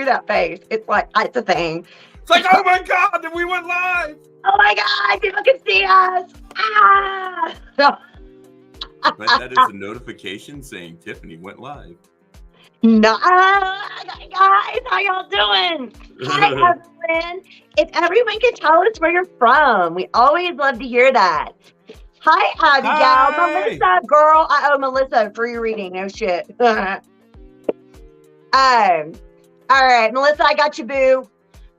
do that face. It's like, it's a thing. It's like, oh my God, we went live. Oh my God, people can see us. Ah! But that is a notification saying Tiffany went live. No, guys, how y'all doing? Hi, everyone. If everyone can tell us where you're from, we always love to hear that. Hi, Abigail. Hi. Melissa, girl. I owe Melissa free reading. No shit. All right, Melissa, I got you, boo.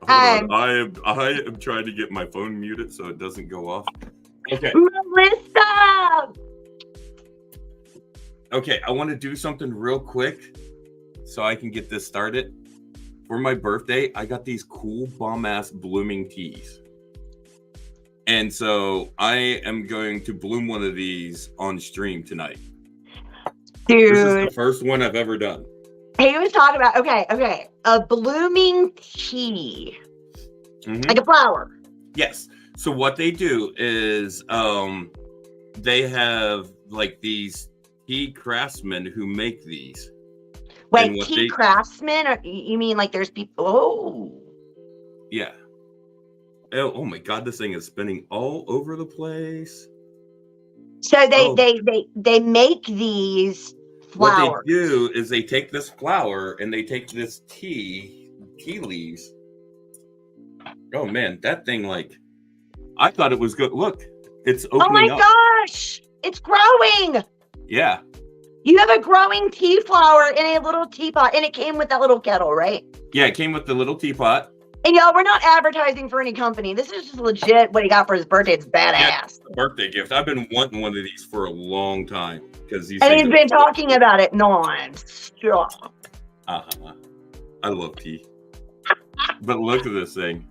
Hold on. I am trying to get my phone muted so it doesn't go off. Okay. Melissa. Okay, I want to do something real quick so I can get this started. For my birthday, I got these cool bomb-ass blooming teas. And so I am going to bloom one of these on stream tonight. Dude. This is the first one I've ever done. He was talking about, okay, a blooming tea. Like a flower. Yes. So what they do is they have like these tea craftsmen who make these. Wait, tea craftsmen? Or you mean like there's people? Oh. Yeah. Oh my God, this thing is spinning all over the place. So they make these flowers. What they do is they take this flower and they take this tea leaves. Oh man, that thing, like, I thought it was good. Look, it's opening up. Oh my gosh, it's growing. Yeah. You have a growing tea flower in a little teapot, and it came with that little kettle, right? Yeah, it came with the little teapot. And y'all, we're not advertising for any company. This is just legit what he got for his birthday. It's badass. Yeah, a birthday gift. I've been wanting one of these for a long time because he's been talking about it non-stop. I love tea. But look at this thing.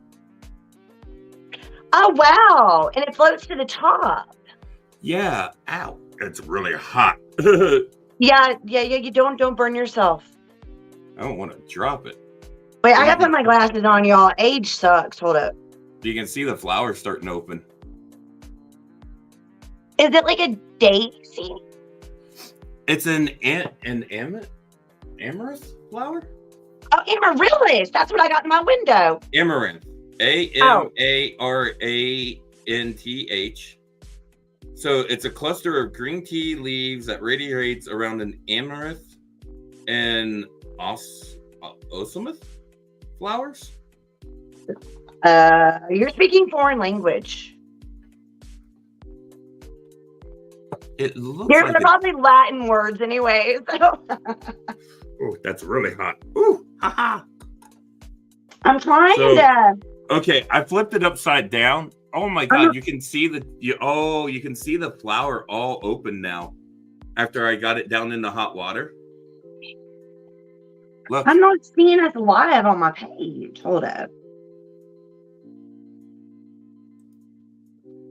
Oh wow! And it floats to the top. Yeah. Ow! It's really hot. Yeah. You don't burn yourself. I don't want to drop it. Wait, I gotta put my glasses on, y'all. Age sucks. Hold up. You can see the flowers starting to open. Is it like a daisy? It's an amaranth flower? Oh, amaryllis. That's what I got in my window. Amaranth. Amaranth. So it's a cluster of green tea leaves that radiates around an amaranth and osamus flowers. You're speaking foreign language. It looks They're like probably Latin words anyway. So. Oh, that's really hot. Ooh, haha. I'm trying to. Okay, I flipped it upside down. Oh my God, you can see you can see the flower all open now after I got it down in the hot water. Look. I'm not seeing us live on my page. Hold up.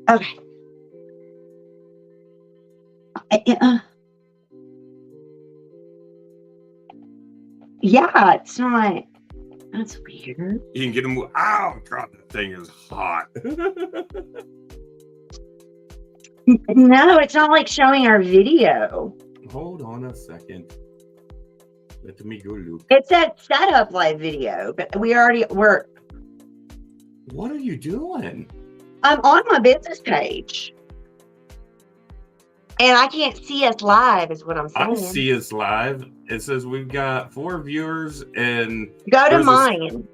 Okay. Yeah, it's not. That's weird. You can get them. Oh God, that thing is hot. No, it's not like showing our video. Hold on a second. Let me go look. It said setup live video, but we're. What are you doing? I'm on my business page. And I can't see us live, is what I'm saying. I see us live. It says we've got 4 viewers and... Go to mine.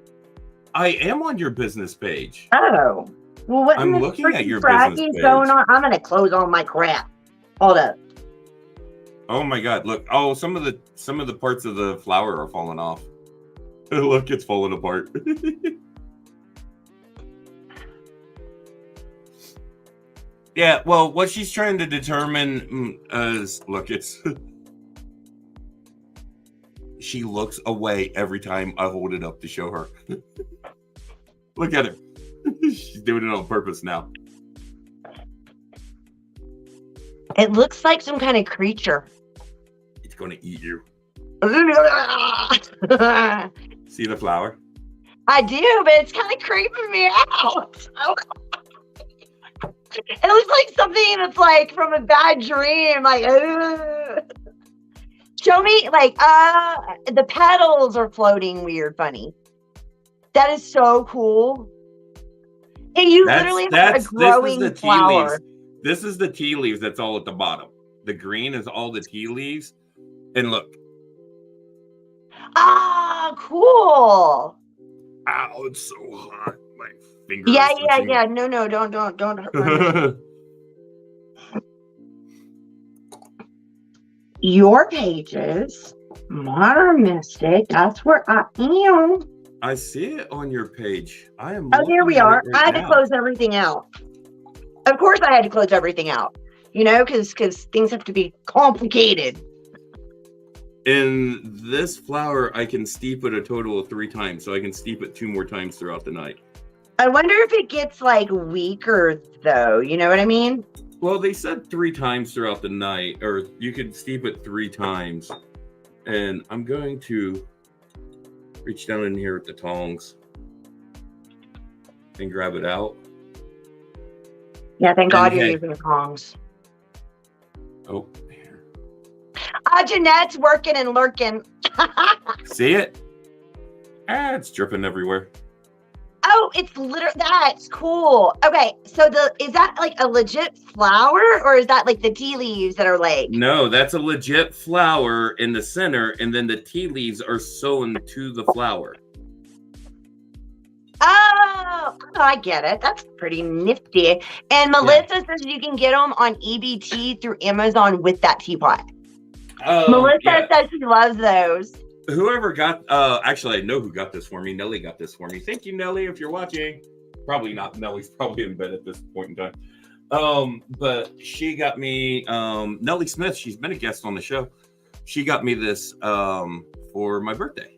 I am on your business page. Oh. Well, what I'm looking at your business page. Going on? I'm going to close all my crap. Hold up. Oh my God, look. Oh, some of the parts of the flower are falling off. Look, it's falling apart. Yeah, well, what she's trying to determine is, look, it's... She looks away every time I hold it up to show her. Look at her. She's doing it on purpose now. It looks like some kind of creature. It's going to eat you. See the flower? I do, but it's kind of creeping me out. It looks like something that's like from a bad dream. Like, show me, like, the petals are floating weird, funny. That is so cool. And you literally have a growing flower. This is the tea leaves that's all at the bottom. The green is all the tea leaves. And look. Ah, cool. Ow, it's so hot. My fingers. Yeah. No, don't hurt me. Your pages, Modern Mystic. That's where I am. I see it on your page. I am. Oh, here we are. I had to close everything out. Of course, I had to close everything out. You know, because things have to be complicated. In this flower, I can steep it a total of 3 times, so I can steep it 2 more times throughout the night. I wonder if it gets like weaker, though. You know what I mean? Well, they said 3 times throughout the night, or you could steep it 3 times. And I'm going to reach down in here with the tongs and grab it out. Yeah, thank God you're using tongs. Oh, here. Jeanette's working and lurking. See it? It's dripping everywhere. Oh, it's literally, that's cool. Okay, so is that like a legit flower, or is that like the tea leaves that are like? No, that's a legit flower in the center, and then the tea leaves are sewn to the flower. Oh, I get it. That's pretty nifty. And Melissa says you can get them on EBT through Amazon with that teapot. Melissa says she loves those. Whoever got, actually, I know who got this for me. Nelly got this for me. Thank you, Nelly, if you're watching. Probably not. Nelly's probably in bed at this point in time. But she got me, Nelly Smith, she's been a guest on the show. She got me this for my birthday.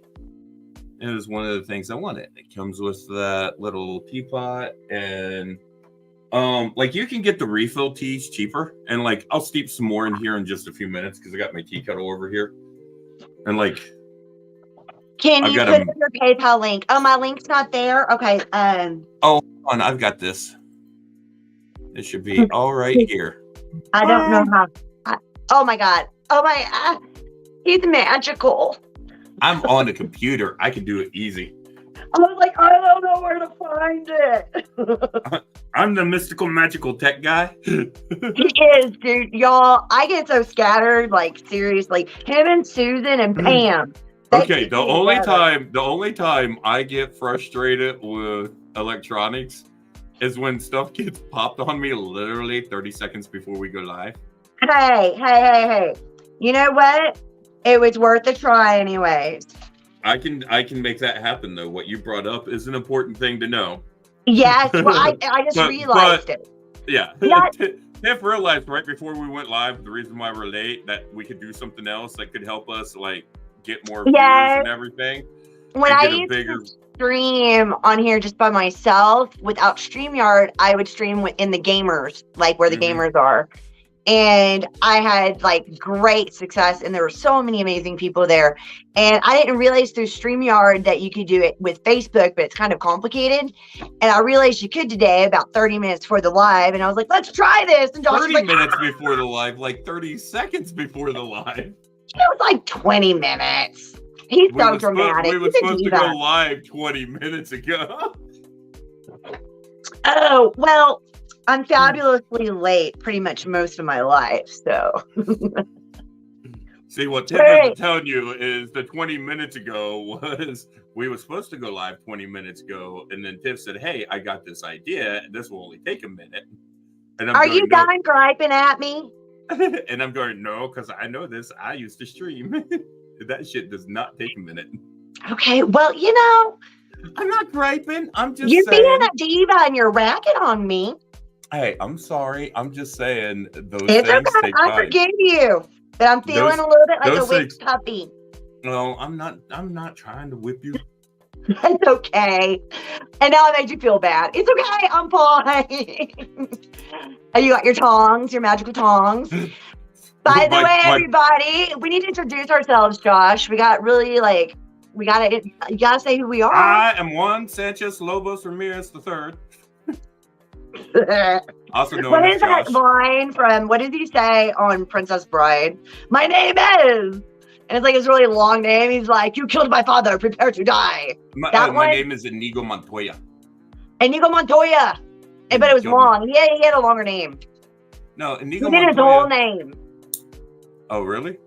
It was one of the things I wanted. It comes with that little teapot, and like you can get the refill teas cheaper. And like I'll steep some more in here in just a few minutes because I got my tea kettle over here. And like, can you put in your PayPal link? Oh, my link's not there. Okay. Oh, hold on, I've got this. It should be all right here. I don't know how. Oh my God. Oh my. He's magical. I'm on the computer. I can do it easy. I was like, I don't know where to find it. I'm the mystical, magical tech guy. He is, dude. Y'all, I get so scattered. Like seriously, him and Susan and Pam. Okay, the only time I get frustrated with electronics is when stuff gets popped on me literally 30 seconds before we go live. Hey. You know what? It was worth a try anyways. I can make that happen though. What you brought up is an important thing to know. Yes, well, I just realized it. Yeah. Tiff realized right before we went live the reason why we're late that we could do something else that could help us like get more viewers and everything. When I used to stream on here just by myself without StreamYard, I would stream in the gamers, like where the gamers are. And I had like great success, and there were so many amazing people there. And I didn't realize through StreamYard that you could do it with Facebook, but it's kind of complicated. And I realized you could today about 30 minutes before the live. And I was like, let's try this. And Josh 30 minutes before the live, like 30 seconds before the live. It was like 20 minutes. He's so dramatic. We were supposed to go live 20 minutes ago. Oh, well, I'm fabulously late pretty much most of my life, so. See, what Tiff is telling you is the 20 minutes ago was, we were supposed to go live 20 minutes ago, and then Tiff said, hey, I got this idea, and this will only take a minute. And Are you done griping at me? And I'm going, no, because I know this. I used to stream. That shit does not take a minute. Okay, well, you know. I'm not griping. I'm just You're saying. being a diva and you're ragging on me. Hey, I'm sorry. I'm just saying those it's things okay. take I time. forgive you. But I'm feeling a little bit like a whipped puppy. No, I'm not trying to whip you. It's okay. And now I made you feel bad. It's okay. I'm fine. And you got your tongs, your magical tongs. By the way, everybody, we need to introduce ourselves, Josh. We got really like, you gotta say who we are. I am Juan Sanchez Lobos Ramirez III. Also known what as is that line from, what does he say on Princess Bride? My name is, and it's like his really long name. He's like, you killed my father, prepare to die. That my one, name is Inigo Montoya. Inigo Montoya. But it was long. He had a longer name. No, Inigo He did Montoya. his whole name. Oh, really?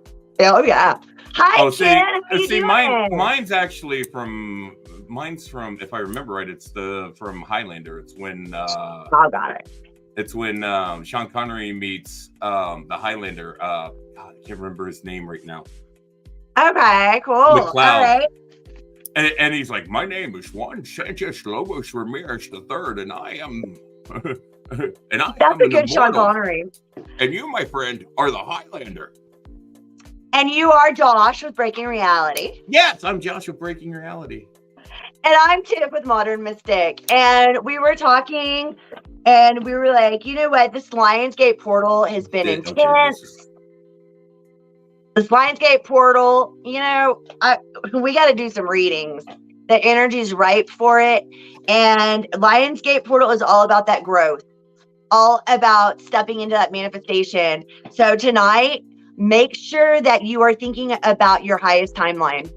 Oh, yeah. Hi, Oh, Ken. How you see, doing? mine's actually from, if I remember right, it's from Highlander. It's when, Oh, got it. It's when Sean Connery meets the Highlander. God, I can't remember his name right now. Okay, cool. McLeod. All right. And he's like, my name is Juan Sanchez Lobos Ramirez III, and I am, and I That's am a good Sean immortal. Connery. And you, my friend, are the Highlander. And you are Josh with Breaking Reality. Yes, I'm Josh with Breaking Reality. And I'm Tiff with Modern Mystic. And we were talking, and we were like, you know what? This Lionsgate portal has been intense. Okay, This Lionsgate portal, you know, we got to do some readings. The energy's ripe for it. And Lionsgate portal is all about that growth, all about stepping into that manifestation. So tonight, make sure that you are thinking about your highest timeline.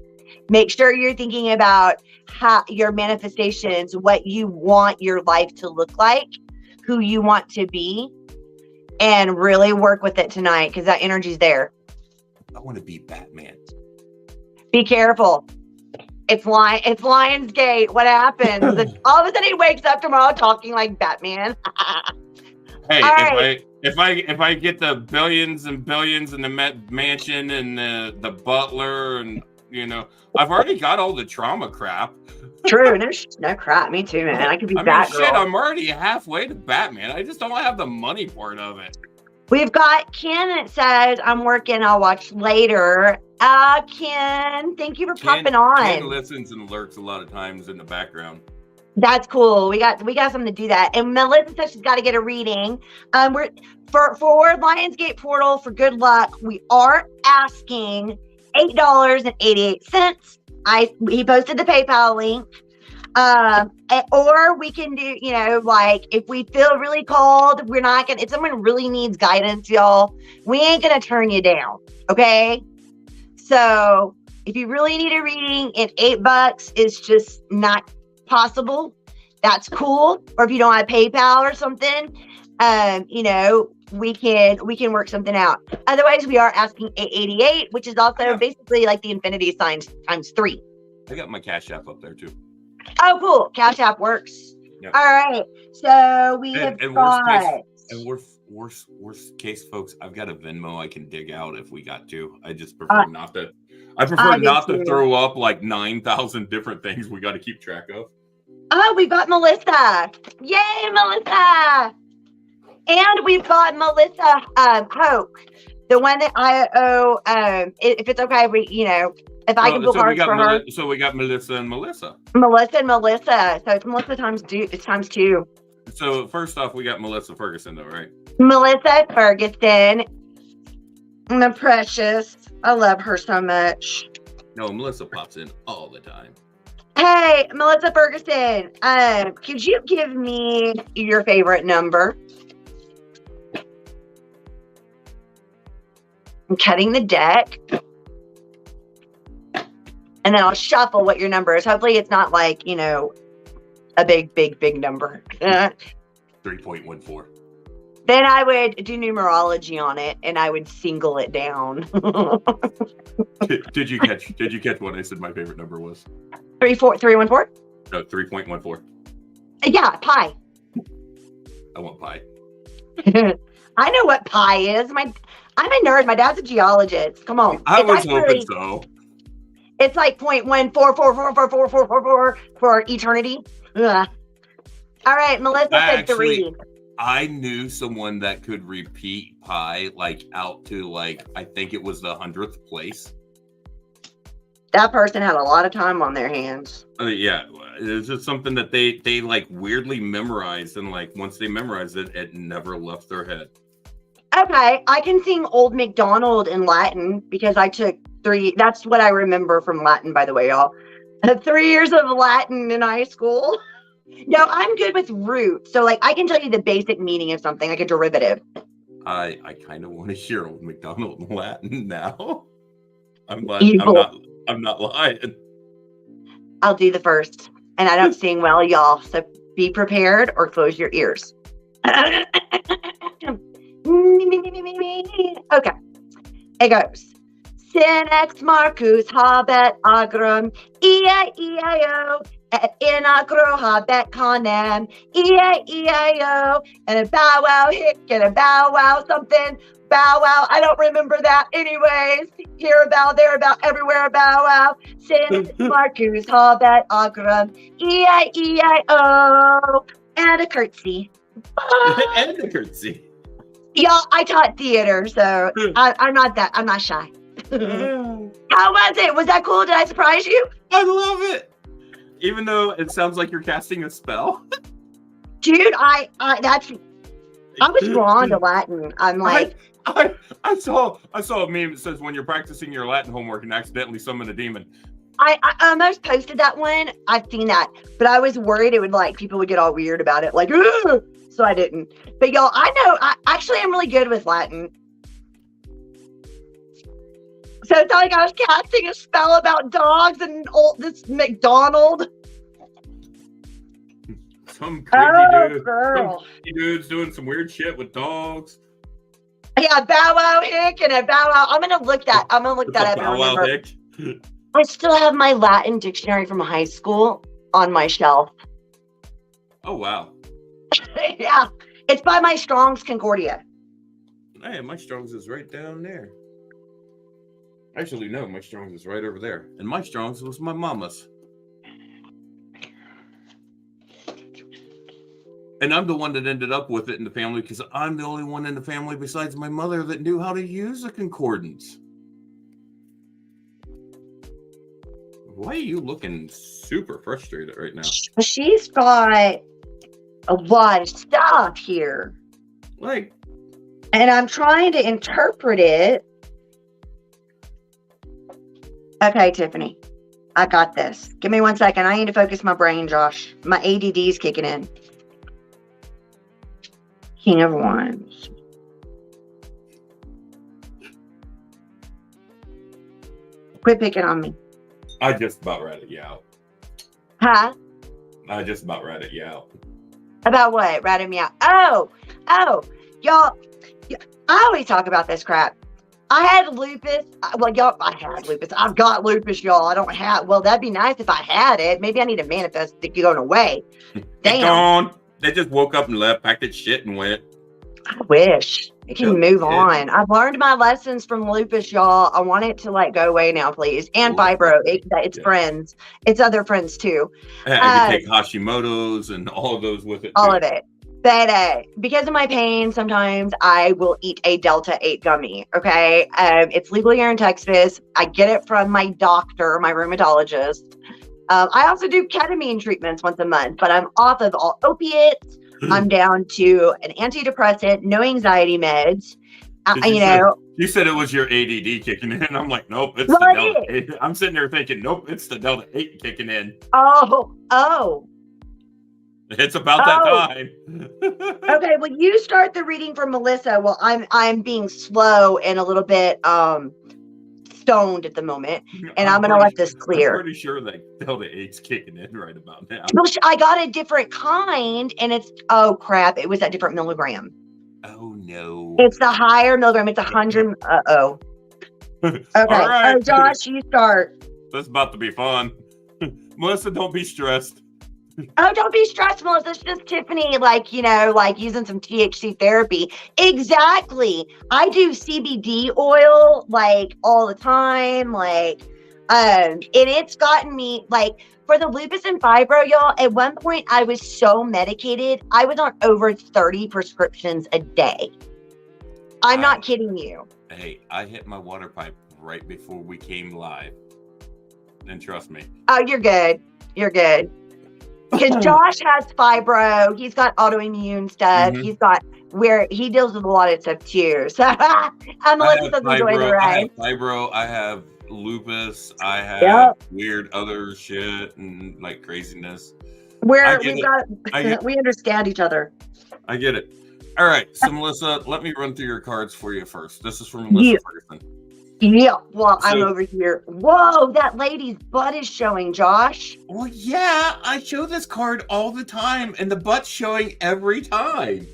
Make sure you're thinking about how your manifestations, what you want your life to look like, who you want to be, and really work with it tonight because that energy's there. I want to be Batman. Be careful. It's Lionsgate. What happens? All of a sudden he wakes up tomorrow talking like Batman. Hey, right. if I get the billions and billions in the mansion and the butler, and you know, I've already got all the trauma crap. True, no crap. Me too, man. I could be Batgirl. Shit, I'm already halfway to Batman. I just don't have the money part of it. We've got Ken that says, I'm working, I'll watch later. Ken, thank you for popping on. Ken listens and lurks a lot of times in the background. That's cool. We got something to do that. And Melissa says she's got to get a reading. We're for Lionsgate Portal for good luck. We are asking $8.88. He posted the PayPal link. Or we can do, you know, like if we feel really called, we're not gonna, if someone really needs guidance, y'all, we ain't gonna turn you down. Okay. So if you really need a reading and $8 is just not possible, that's cool. Or if you don't have PayPal or something, you know, we can work something out. Otherwise, we are asking $8.88, which is also basically like the infinity signs times 3. I got my Cash App up there too. Oh, cool. Cash App works. Yep. All right. So we have got... Worst case, folks, I've got a Venmo I can dig out if we got to. I just prefer not to. I prefer not to throw up like 9,000 different things we got to keep track of. Oh, we've got Melissa. Yay, Melissa. And we've got Melissa Hoke, the one that I owe, if it's okay, if I can book cards for her. So we got Melissa and Melissa. Melissa and Melissa. So it's Melissa times 2. So first off, we got Melissa Ferguson, though, right? Melissa Ferguson. The precious. I love her so much. No, Melissa pops in all the time. Hey, Melissa Ferguson. Could you give me your favorite number? I'm cutting the deck. And then I'll shuffle what your number is. Hopefully it's not like, a big number. 3.14. Then I would do numerology on it and I would single it down. Did you catch what I said my favorite number was? 314? No, 3.14. Yeah, pi. I want pi. I know what pi is. I'm a nerd. My dad's a geologist. Come on. I was hoping so. It's like 0.144444444 for eternity. Ugh. All right, Melissa said 3. I knew someone that could repeat pi out to I think it was the 100th place. That person had a lot of time on their hands. Yeah, it's just something that they weirdly memorized, and once they memorized it, it never left their head. Okay, I can sing Old MacDonald in Latin because I took 3. That's what I remember from Latin, by the way, y'all. 3 years of Latin in high school. No, I'm good with root. So I can tell you the basic meaning of something, like a derivative. I kind of want to hear Old MacDonald in Latin now. I'm not lying. I'll do the first. And I don't sing well, y'all. So be prepared or close your ears. Okay. It goes. Senex Marcus habet agrum, E-I-E-I-O, et in agro habet canem, E-I-E-I-O, and a bow wow hick and a bow wow something, bow wow, I don't remember that anyways, here about, there about, everywhere, bow wow, Senex Marcus habet agrum, E-I-E-I-O, and a curtsy. And a curtsy. Y'all, I taught theater, so I'm not shy. How was it? Was that cool? Did I surprise you? I love it. Even though it sounds like you're casting a spell. Dude, I was drawn to Latin. I'm like, I saw a meme that says when you're practicing your Latin homework and accidentally summon a demon. I almost posted that one. I've seen that, but I was worried it would people would get all weird about it, like, ugh! So I didn't. But y'all, I know I actually am really good with Latin. So it's not like I was casting a spell about dogs and this McDonald. Some crazy girl. Some crazy dude's doing some weird shit with dogs. Yeah, bow wow hick and a bow wow. I'm gonna look that up. Bow wow hick. I still have my Latin dictionary from high school on my shelf. Oh wow. Yeah, it's by my Strong's Concordia. Hey, my Strong's is right down there. Actually, no, my Strong's is right over there. And my Strong's was my mama's. And I'm the one that ended up with it in the family because I'm the only one in the family besides my mother that knew how to use a concordance. Why are you looking super frustrated right now? She's got a lot of stuff here. Like, and I'm trying to interpret it. Okay, Tiffany, I got this. Give me 1 second. I need to focus my brain, Josh. My ADD's kicking in. King of Wands. Quit picking on me. I just about ratted you out. Huh? I just about ratted you out. About what? Ratted me out. Oh, y'all. I always talk about this crap. I had lupus. Well, y'all, I had lupus. I've got lupus, y'all. I don't have. Well, that'd be nice if I had it. Maybe I need to manifest it going away. Damn. Gone. They just woke up and left, packed its shit, and went. I wish. It can move on. I've learned my lessons from lupus, y'all. I want it to go away now, please. And fibro. It's friends. It's other friends too. You can take Hashimoto's and all of those with it. All of it. But because of my pain, sometimes I will eat a Delta 8 gummy, okay? It's legal here in Texas. I get it from my doctor, my rheumatologist. I also do ketamine treatments once a month, but I'm off of all opiates. I'm down to an antidepressant, no anxiety meds. You said it was your ADD kicking in. I'm like, nope, it's the Delta 8. I'm sitting there thinking, nope, it's the Delta 8 kicking in. Oh. It's about that time. Okay, well, you start the reading for Melissa. Well, I'm being slow and a little bit stoned at the moment, and I'm gonna let this clear. I'm pretty sure that Delta 8's kicking in right about now. Well, I got a different kind, and it's crap. It was a different milligram. Oh no! It's the higher milligram. It's 100. Okay. All right. Josh, you start. This is about to be fun. Melissa, don't be stressed. Oh, don't be stressed, Melissa. It's just Tiffany, using some THC therapy. Exactly. I do CBD oil, all the time. And it's gotten me, for the lupus and fibro, y'all, at one point I was so medicated. I was on over 30 prescriptions a day. I'm not kidding you. Hey, I hit my water pipe right before we came live. And trust me. Oh, you're good. You're good. Because Josh has fibro, he's got autoimmune stuff. Mm-hmm. He's got where he deals with a lot of stuff too. So I'm Melissa doesn't enjoy the ride. I have fibro, I have lupus, I have weird other shit and craziness. We understand each other. I get it. All right, so Melissa, let me run through your cards for you first. This is from Melissa Ferguson. Yeah, well, I'm So- over here. Whoa, that lady's butt is showing, Josh. Well, yeah, I show this card all the time, and the butt's showing every time.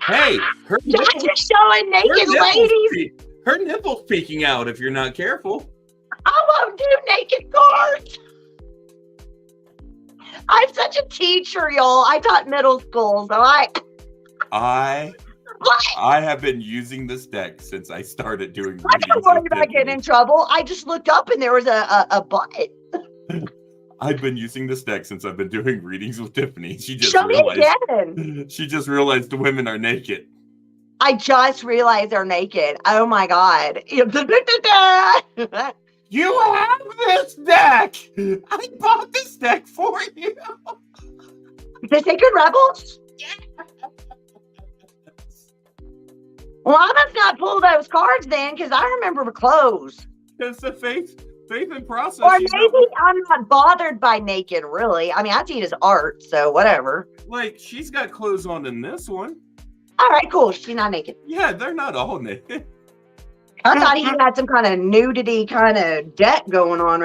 Hey, her Josh nipples, is showing naked ladies. her nipples peeking out if you're not careful. I won't do naked cards. I'm such a teacher, y'all. I taught middle school, so I have been using this deck since I started doing I don't readings worry with about getting Tiffany. in trouble. I just looked up and there was a butt. I've been using this deck since I've been doing readings with Tiffany. She just Show me realized again. she just realized the women are naked. I just realized they're naked. Oh my god. You have this deck. I bought this deck for you. The Sacred Rebels? Well, I must not pull those cards then, because I remember the clothes. It's the faith and process. Or you maybe know? I'm not bothered by naked, really. I mean, I see it as art, so whatever. Like, she's got clothes on in this one. All right, cool. She's not naked. Yeah, they're not all naked. I thought he had some kind of nudity kind of deck going on.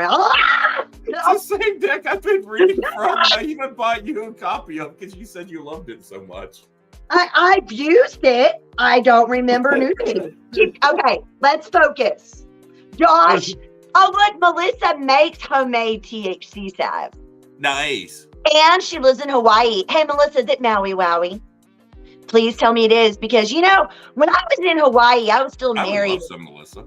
It's the same deck I've been reading from. I even bought you a copy of because you said you loved it so much. I've used it. I don't remember nudity. Okay, let's focus. Josh, oh look, Melissa makes homemade THC salve. Nice. And she lives in Hawaii. Hey, Melissa, is it Maui Wowie? Please tell me it is, because, you know, when I was in Hawaii, I was still I would married. love some, Melissa.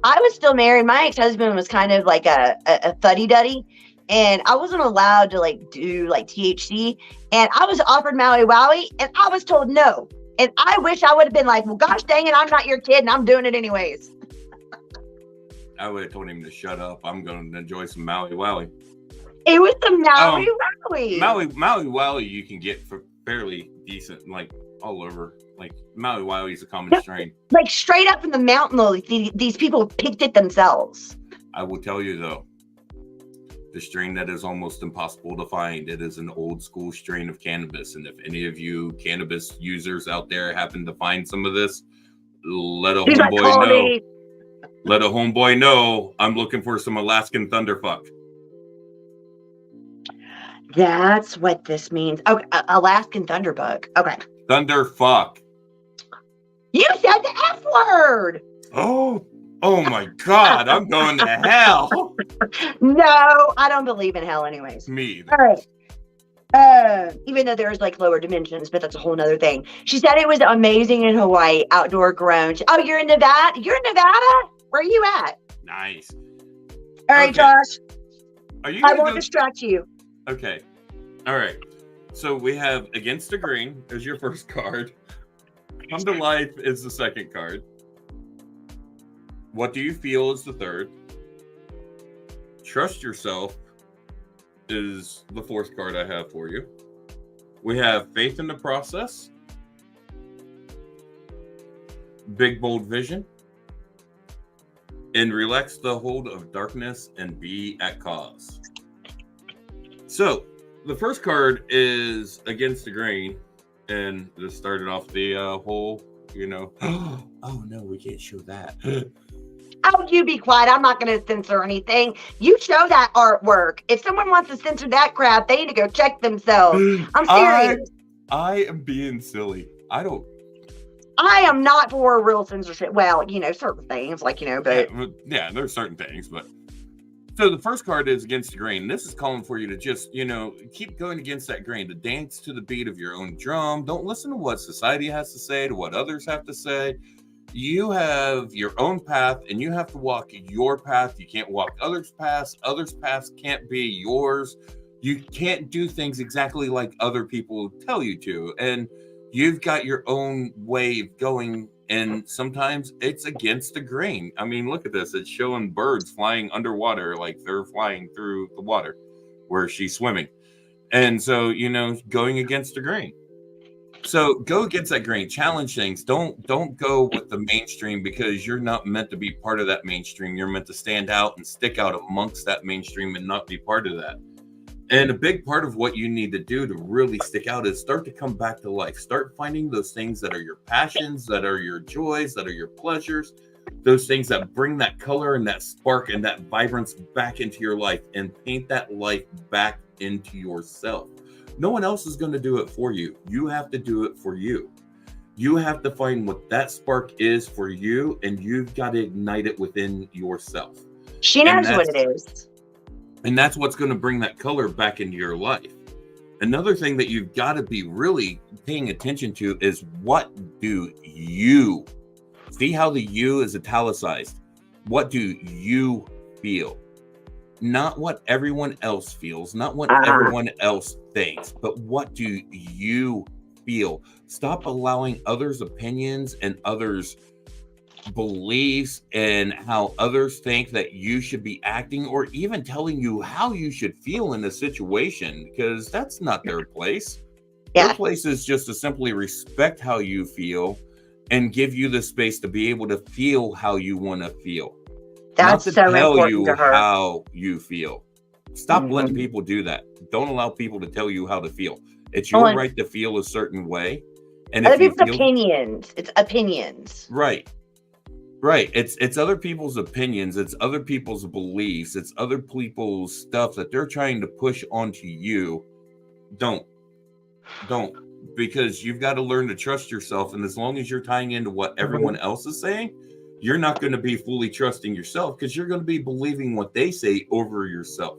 I was still married. My ex-husband was kind of like a fuddy-duddy, and I wasn't allowed to like do like THC. And I was offered Maui Wowie, and I was told no. And I wish I would have been like, well, gosh dang it, I'm not your kid, and I'm doing it anyways. I would have told him to shut up. I'm going to enjoy some Maui Wowie. It was the Maui Wowie. Maui Wowie you can get for fairly decent, like all over. Like Maui Wowie is a common strain. Like straight up in the mountain, though, these people picked it themselves. I will tell you though, the strain that is almost impossible to find. It is an old school strain of cannabis, and if any of you cannabis users out there happen to find some of this, let a He's like, homeboy call know. me. Let a homeboy know I'm looking for some Alaskan Thunderfuck. That's what this means. Okay, Alaskan Thunderbug. Okay. Thunderfuck. You said the F word. Oh my God! I'm going to hell. No, I don't believe in hell anyways. Me. All right. Even though there's like lower dimensions, but that's a whole nother thing. She said it was amazing in Hawaii, outdoor grown. Oh, you're in Nevada? You're in Nevada? Where are you at? Nice. All right, Okay. Josh. Are you? I Gonna won't go- distract you. Okay. All right. So we have Against the Grain as your first card. Come to Life is the second card. What Do You Feel is the third. Trust Yourself is the fourth card I have for you. We have Faith in the Process. Big Bold Vision. And Relax the Hold of Darkness and Be at Cause. So, the first card is Against the Grain, and this started off the whole, oh no, we can't show that. Oh, you be quiet. I'm not going to censor anything. You show that artwork. If someone wants to censor that crap, they need to go check themselves. I'm serious. I am being silly. I am not for real censorship. Well, certain things like, but yeah, there's certain things, but so the first card is Against the Grain. This is calling for you to just, keep going against that grain, to dance to the beat of your own drum. Don't listen to what society has to say, to what others have to say. You have your own path, and you have to walk your path. You can't walk others' paths. Others' paths can't be yours. You can't do things exactly like other people tell you to. And you've got your own way of going, and sometimes it's against the grain. I mean, look at this. It's showing birds flying underwater like they're flying through the water where she's swimming. And so, going against the grain. So go against that grain, challenge things. Don't go with the mainstream, because you're not meant to be part of that mainstream. You're meant to stand out and stick out amongst that mainstream and not be part of that. And a big part of what you need to do to really stick out is start to come back to life. Start finding those things that are your passions, that are your joys, that are your pleasures. those things that bring that color and that spark and that vibrance back into your life and paint that life back into yourself. No one else is going to do it for you. You have to do it for you. You have to find what that spark is for you, and you've got to ignite it within yourself. She knows what it is. And that's what's going to bring that color back into your life. Another thing that you've got to be really paying attention to is, what do you see? How the you is italicized. What do you feel? Not what everyone else feels, not what everyone else thinks, but what do you feel? Stop allowing others' opinions and others' beliefs and how others think that you should be acting, or even telling you how you should feel in a situation, because that's not their place. Their place is just to simply respect how you feel and give you the space to be able to feel how you want to feel. That's not to so tell important you to her. how you feel. Stop letting people do that. Don't allow people to tell you how to feel. It's your right to feel a certain way. And other if you people's feel, opinions. It's opinions. Right. It's other people's opinions. It's other people's beliefs. It's other people's stuff that they're trying to push onto you. Don't. Because you've got to learn to trust yourself. And as long as you're tying into what everyone else is saying, you're not going to be fully trusting yourself, because you're going to be believing what they say over yourself.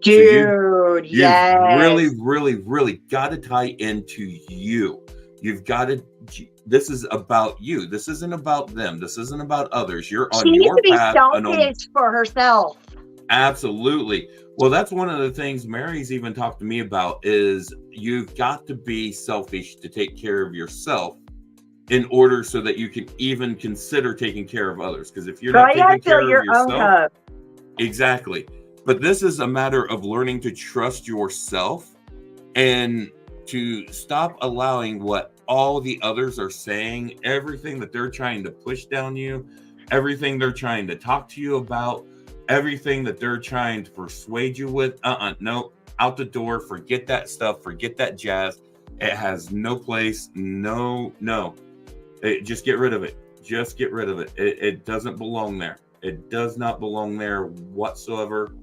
Dude, so yes. You've really got to tie into you. You've got to. This is about you. This isn't about them. This isn't about others. You're on your path. She needs to be selfish for herself. Absolutely. Well, that's one of the things Mary's even talked to me about, is you've got to be selfish to take care of yourself in order so that you can even consider taking care of others. Because if you're not taking care of yourself, exactly. But this is a matter of learning to trust yourself and to stop allowing what all the others are saying, everything that they're trying to push down you, everything they're trying to talk to you about, everything that they're trying to persuade you with. No, out the door. Forget that stuff. Forget that jazz. It has no place. No. Just get rid of it. Just get rid of it. It doesn't belong there. It does not belong there whatsoever.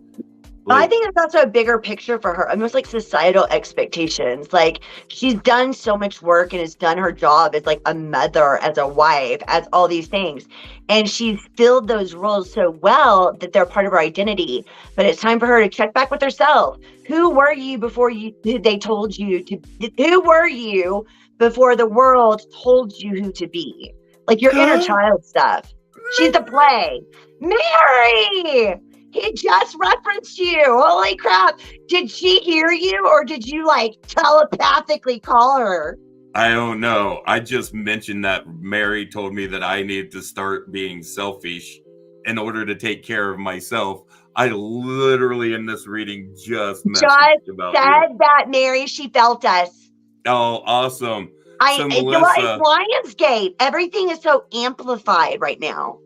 I think it's also a bigger picture for her, almost like societal expectations. Like, she's done so much work and has done her job as like a mother, as a wife, as all these things. And she's filled those roles so well that they're part of her identity. But it's time for her to check back with herself. Who were you before they told you to? Who were you before the world told you who to be? Like your inner child stuff. She's the play. Mary! He just referenced you. Holy crap. Did she hear you, or did you like telepathically call her? I don't know. I just mentioned that Mary told me that I need to start being selfish in order to take care of myself. I literally in this reading just messaged about said you. That, Mary. She felt us. Oh, awesome. So Melissa, it's Lionsgate. Everything is so amplified right now.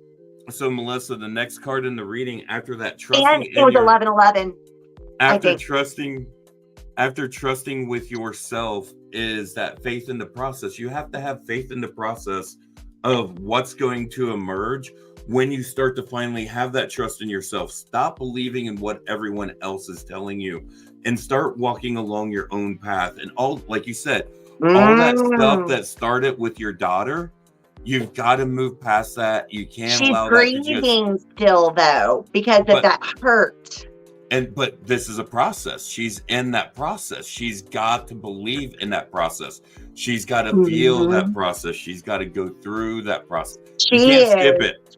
So Melissa, the next card in the reading after that trusting, and it was 11:11. After trusting with yourself is that faith in the process. You have to have faith in the process of what's going to emerge when you start to finally have that trust in yourself. Stop believing in what everyone else is telling you and start walking along your own path. And all, like you said, all that stuff that started with your daughter, you've got to move past that. You can't allow that to just... She's grieving still, though, because of that hurt. But this is a process. She's in that process. She's got to believe in that process. She's got to feel that process. She's got to go through that process. You can't skip it.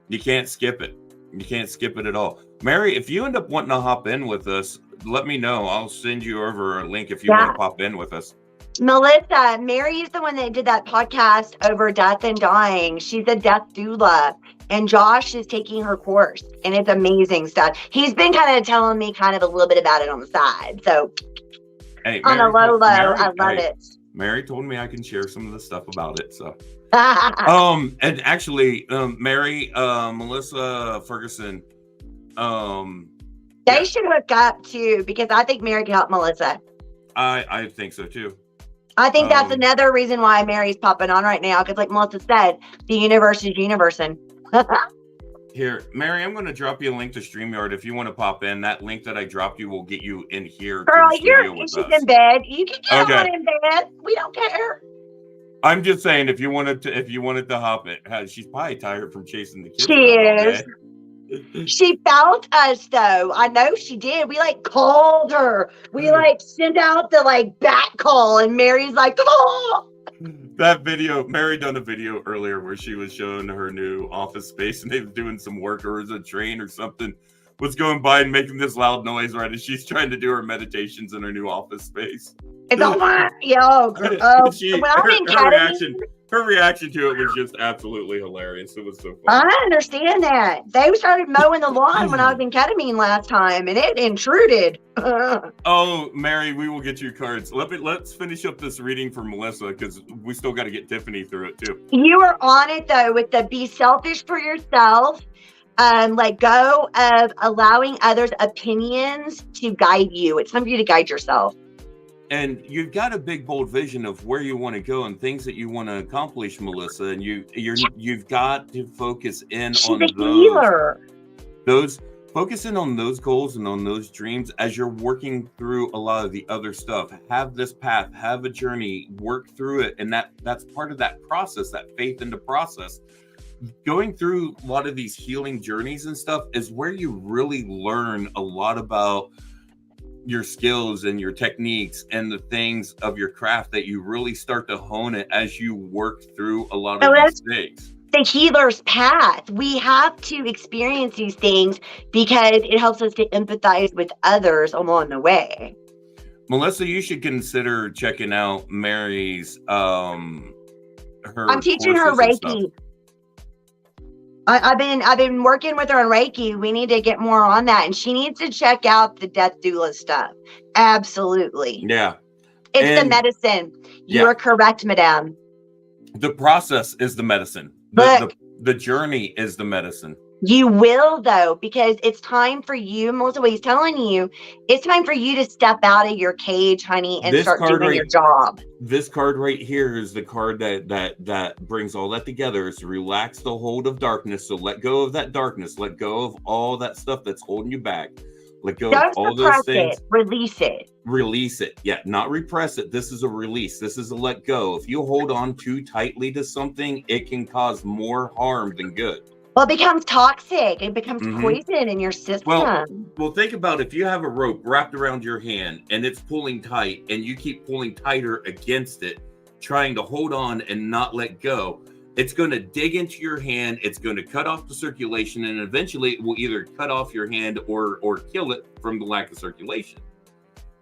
You can't skip it. You can't skip it at all. Mary, if you end up wanting to hop in with us, let me know. I'll send you over a link if you want to pop in with us. Melissa, Mary is the one that did that podcast over death and dying. She's a death doula, and Josh is taking her course, and it's amazing stuff. He's been kind of telling me kind of a little bit about it on the side. So hey, on Mary, a low, I love it. Mary told me I can share some of the stuff about it. So and actually, Mary, Melissa Ferguson, they should hook up too, because I think Mary can help Melissa. I think so too. I think that's another reason why Mary's popping on right now, because like Melissa said, the universe is universing. Here, Mary, I'm going to drop you a link to StreamYard if you want to pop in. That link that I dropped you will get you in here. Girl, she's in bed. You can get on in bed. We don't care. I'm just saying, if you wanted to hop in, she's probably tired from chasing the kids. She is. She felt us though. I know she did. We like called her. We like sent out the like bat call, and Mary's like, oh. That video, Mary done a video earlier where she was showing her new office space, and they was doing some work, or was a train or something was going by and making this loud noise, right? And she's trying to do her meditations in her new office space. It's all right. Yo, her reaction to it was just absolutely hilarious. It was so funny. I understand that. They started mowing the lawn when I was in ketamine last time, and it intruded. Oh, Mary, we will get you cards. Let's finish up this reading for Melissa, because we still got to get Tiffany through it too. You are on it though with the be selfish for yourself. Let go of allowing others' opinions to guide you. It's time for you to guide yourself. And you've got a big, bold vision of where you want to go and things that you want to accomplish, Melissa. And you've got to focus in on those. Focus in on those goals and on those dreams as you're working through a lot of the other stuff. Have this path, have a journey, work through it, and that's part of that process. That faith in the process. Going through a lot of these healing journeys and stuff is where you really learn a lot about your skills and your techniques and the things of your craft that you really start to hone it as you work through a lot of these things. The healer's path. We have to experience these things because it helps us to empathize with others along the way. Melissa, you should consider checking out Mary's I'm teaching her Reiki. I've been working with her on Reiki. We need to get more on that. And she needs to check out the death doula stuff. Absolutely. Yeah. It's the medicine. You're correct, madame. The process is the medicine. The journey is the medicine. You will, though, because it's time for you, Melissa, what he's telling you, it's time for you to step out of your cage, honey, and start doing your job. This card right here is the card that brings all that together. Is relax the hold of darkness. So let go of that darkness. Let go of all that stuff that's holding you back. Let go of all those things. Release it. Release it. Yeah, not repress it. This is a release. This is a let go. If you hold on too tightly to something, it can cause more harm than good. Well, it becomes toxic. It becomes poison in your system. Well, think about if you have a rope wrapped around your hand and it's pulling tight and you keep pulling tighter against it, trying to hold on and not let go. It's going to dig into your hand. It's going to cut off the circulation, and eventually it will either cut off your hand or kill it from the lack of circulation.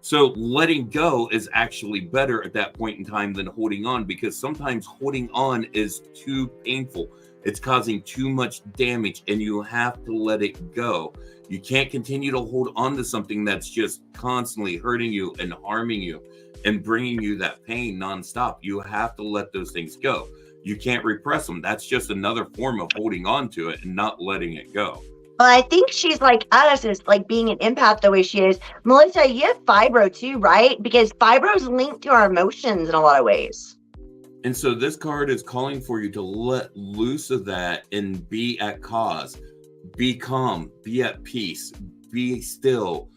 So letting go is actually better at that point in time than holding on, because sometimes holding on is too painful. It's causing too much damage, and you have to let it go. You can't continue to hold on to something that's just constantly hurting you and harming you and bringing you that pain nonstop. You have to let those things go. You can't repress them. That's just another form of holding on to it and not letting it go. Well, I think she's like us, is like being an empath the way she is. Melissa, you have fibro too, right? Because fibro is linked to our emotions in a lot of ways. And so this card is calling for you to let loose of that and be at cause. Be calm, be at peace, be still,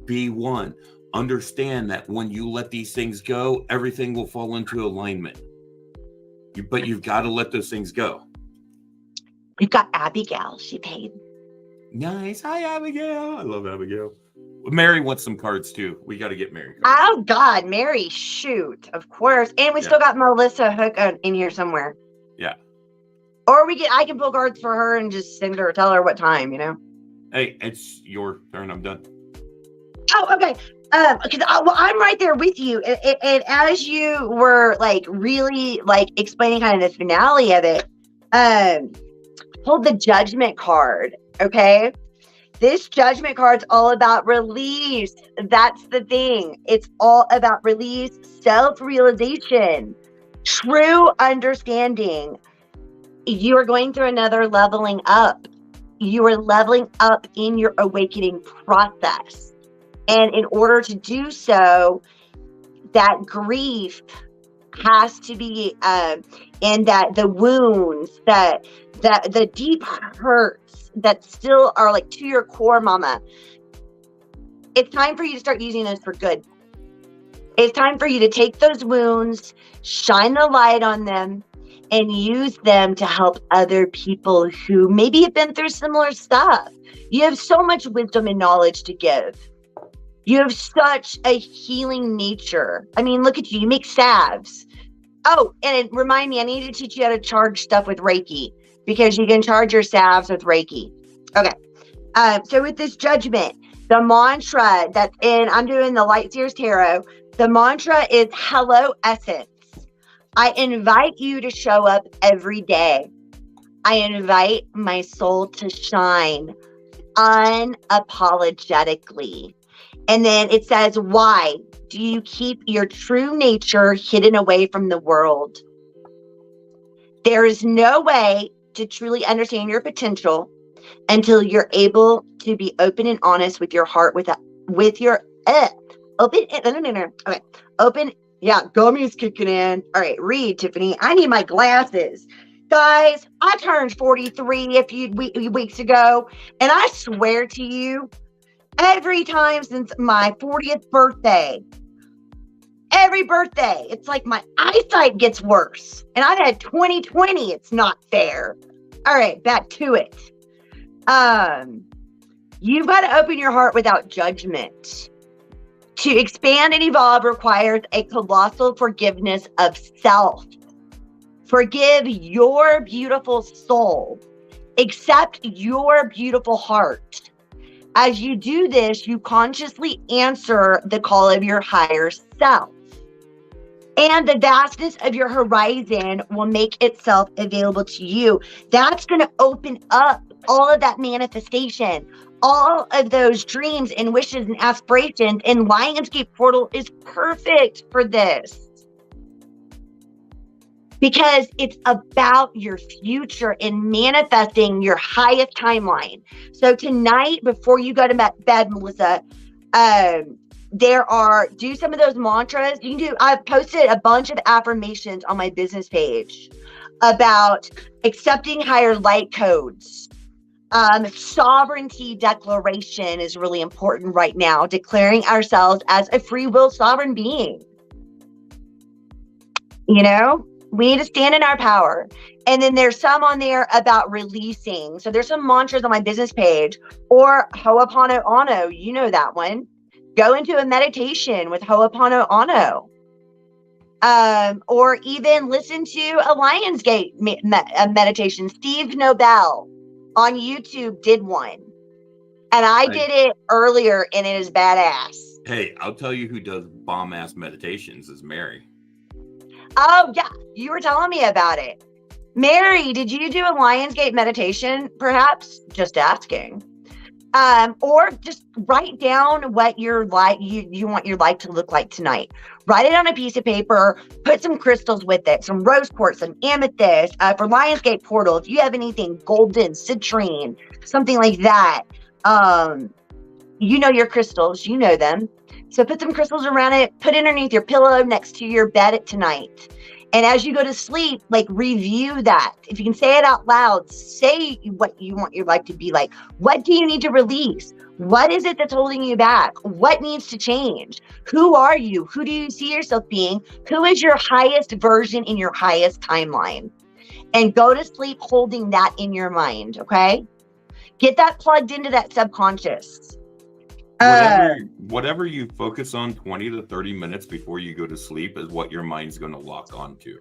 be one. Understand that when you let these things go, everything will fall into alignment. But you've got to let those things go. We've got Abigail. She paid. Nice. Hi, Abigail. I love Abigail. Mary wants some cards too. We got to get Mary cards. Oh God, Mary, shoot, of course. And we still got Melissa Hook in here somewhere. Yeah. Or I can pull cards for her and just tell her what time, you know. Hey, it's your turn. I'm done. Oh, okay. Because I'm right there with you. And as you were like really like explaining kind of the finale of it, hold the Judgment card. Okay. This Judgment card's all about release. That's the thing. It's all about release, self-realization, true understanding. You are going through another leveling up. You are leveling up in your awakening process. And in order to do so, that grief has to be, and that the wounds, that the deep hurts that still are like to your core, mama, it's time for you to start using those for good. It's time for you to take those wounds, shine the light on them, and use them to help other people who maybe have been through similar stuff. You have so much wisdom and knowledge to give. You have such a healing nature. I mean, look at you. You make salves. Oh, and remind me, I need to teach you how to charge stuff with Reiki, because you can charge your salves with Reiki. Okay. So with this judgment, the mantra that's in, I'm doing the Light Seers Tarot. The mantra is Hello Essence. I invite you to show up every day. I invite my soul to shine unapologetically. And then it says, why do you keep your true nature hidden away from the world? There is no way to truly understand your potential until you're able to be open and honest with your heart, open. Yeah, gummy's kicking in. All right, read, Tiffany. I need my glasses. Guys, I turned 43 a few weeks ago, and I swear to you, every time since my 40th birthday, every birthday, it's like my eyesight gets worse. And I've had 20/20. It's not fair. All right, back to it. You've got to open your heart without judgment. To expand and evolve requires a colossal forgiveness of self. Forgive your beautiful soul. Accept your beautiful heart. As you do this, you consciously answer the call of your higher self. And the vastness of your horizon will make itself available to you. That's going to open up all of that manifestation, all of those dreams and wishes and aspirations. And Lionsgate Portal is perfect for this, because it's about your future and manifesting your highest timeline. So tonight, before you go to bed, Melissa, do some of those mantras. You can do, I've posted a bunch of affirmations on my business page about accepting higher light codes. Sovereignty declaration is really important right now, declaring ourselves as a free will sovereign being. You know, we need to stand in our power. And then there's some on there about releasing. So there's some mantras on my business page, or Ho'oponopono. You know that one. Go into a meditation with Ho'oponopono. Or even listen to a Lionsgate meditation. Steve Nobel on YouTube did one. And I did it earlier, and it is badass. Hey, I'll tell you who does bomb-ass meditations is Mary. Oh, yeah. You were telling me about it. Mary, did you do a Lionsgate meditation, perhaps? Just asking. Or just write down what you want your life to look like tonight. Write it on a piece of paper, put some crystals with it, some rose quartz, some amethyst. For Lionsgate Portal, if you have anything golden, citrine, something like that, you know your crystals, you know them. So put some crystals around it, put it underneath your pillow next to your bed at tonight. And as you go to sleep, like, review that. If you can say it out loud, say what you want your life to be like. What do you need to release? What is it that's holding you back? What needs to change? Who are you? Who do you see yourself being? Who is your highest version in your highest timeline? And go to sleep holding that in your mind, okay? Get that plugged into that subconscious. Whatever you focus on 20 to 30 minutes before you go to sleep is what your mind's going to lock onto.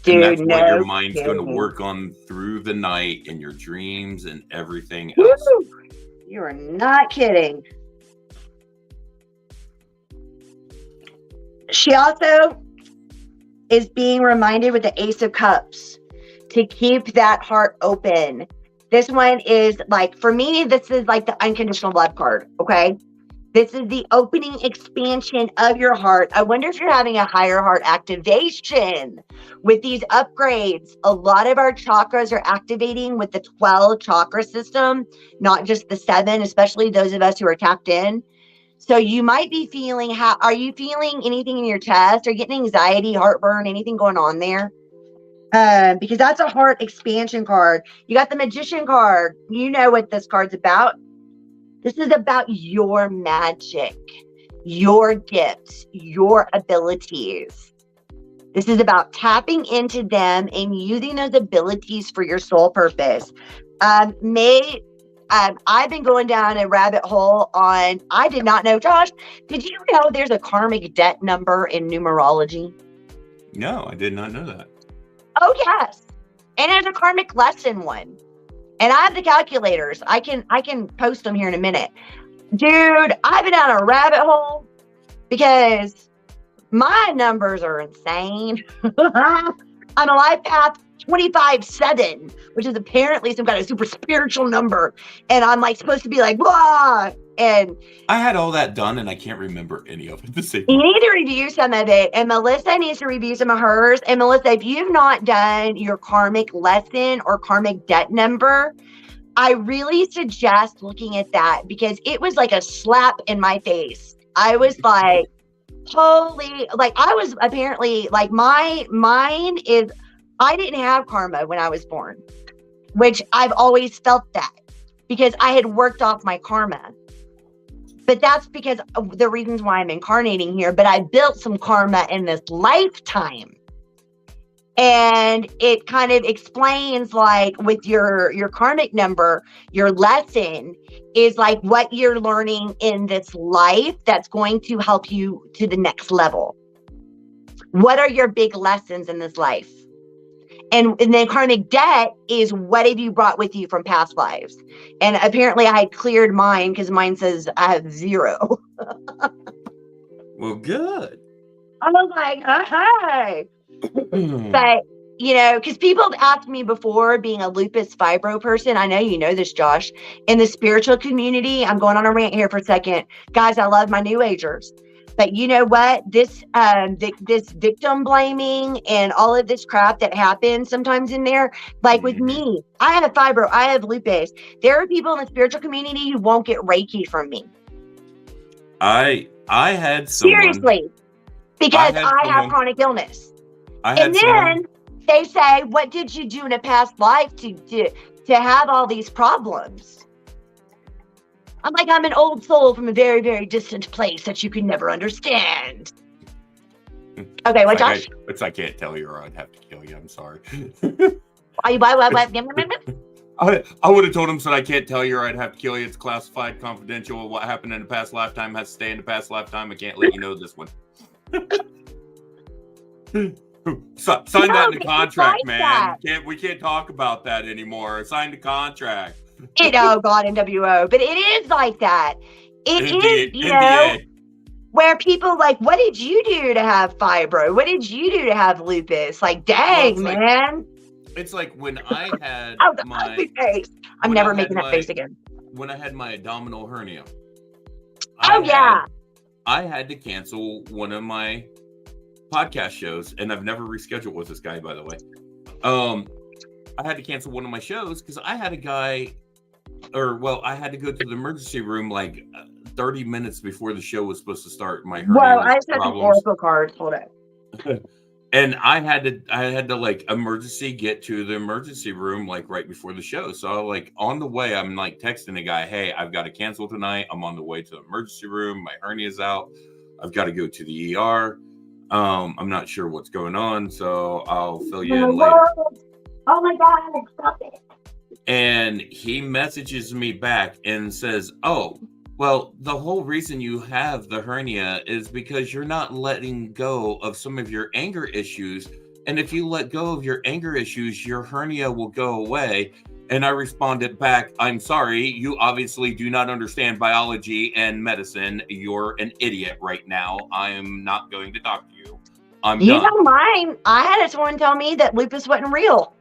Dude, and that's what your mind's going to work on through the night in your dreams and everything else. Woo! You are not kidding. She also is being reminded with the Ace of Cups to keep that heart open. This one is like, for me, this is like the unconditional love card, okay? This is the opening expansion of your heart. I wonder if you're having a higher heart activation with these upgrades. A lot of our chakras are activating with the 12 chakra system, not just the 7, especially those of us who are tapped in. So you might be feeling, are you feeling anything in your chest? Are you getting anxiety, heartburn, anything going on there? Because that's a heart expansion card. You got the Magician card. You know what this card's about. This is about your magic, your gifts, your abilities. This is about tapping into them and using those abilities for your soul purpose. I've been going down a rabbit hole on, I did not know, Josh, did you know there's a karmic debt number in numerology? No, I did not know that. Oh, yes. And there's a karmic lesson one. And I have the calculators. I can post them here in a minute. Dude, I've been down a rabbit hole because my numbers are insane. I'm a life path 25-7, which is apparently some kind of super spiritual number. And I'm like supposed to be like, blah. And I had all that done and I can't remember any of it. You need to review some of it. And Melissa needs to review some of hers. And Melissa, if you've not done your karmic lesson or karmic debt number, I really suggest looking at that because it was like a slap in my face. I was like, holy, like I was apparently like mine is, I didn't have karma when I was born, which I've always felt that because I had worked off my karma. But that's because of the reasons why I'm incarnating here. But I built some karma in this lifetime. And it kind of explains like with your karmic number, your lesson is like what you're learning in this life that's going to help you to the next level. What are your big lessons in this life? And then karmic debt is what have you brought with you from past lives? And apparently I had cleared mine because mine says I have 0. Well, good. I was like, hi. But, you know, because people have asked me before, being a lupus fibro person, I know you know this, Josh, in the spiritual community, I'm going on a rant here for a second. Guys, I love my New Agers. But you know what? This victim blaming and all of this crap that happens sometimes in there, like with me, I have fibro, I have lupus. There are people in the spiritual community who won't get Reiki from me. I had someone, seriously, because I have chronic illness. And then they say, "What did you do in a past life to have all these problems?" I'm like, I'm an old soul from a very, very distant place that you can never understand. Okay, what, Josh? I can't tell you or I'd have to kill you. I'm sorry. What? I would have told him, so I can't tell you or I'd have to kill you. It's classified, confidential. What happened in the past lifetime has to stay in the past lifetime. I can't let you know this one. Sign that in the contract, man. We can't talk about that anymore. Sign the contract. Oh God, NWO, but it is like that. It is, you know, where people like, what did you do to have fibro? What did you do to have lupus? Like, dang, man. It's like when I had my face. I'm never making that face again. When I had my abdominal hernia. I had to cancel one of my podcast shows, and I've never rescheduled with this guy, by the way. I had to cancel one of my shows because I had a guy, I had to go to the emergency room like 30 minutes before the show was supposed to start. My hernia I just had some oracle cards. Hold on. And I had to like emergency get to the emergency room like right before the show. So like on the way, I'm like texting the guy, "Hey, I've got to cancel tonight. I'm on the way to the emergency room. My hernia's out. I've got to go to the ER. I'm not sure what's going on, so I'll fill you in later." Oh my God, stop it. And he messages me back and says, "Oh, well, the whole reason you have the hernia is because you're not letting go of some of your anger issues. And if you let go of your anger issues, your hernia will go away." And I responded back, "I'm sorry, you obviously do not understand biology and medicine. You're an idiot right now. I'm not going to talk to you. I'm done." You know mine, I had someone tell me that lupus wasn't real.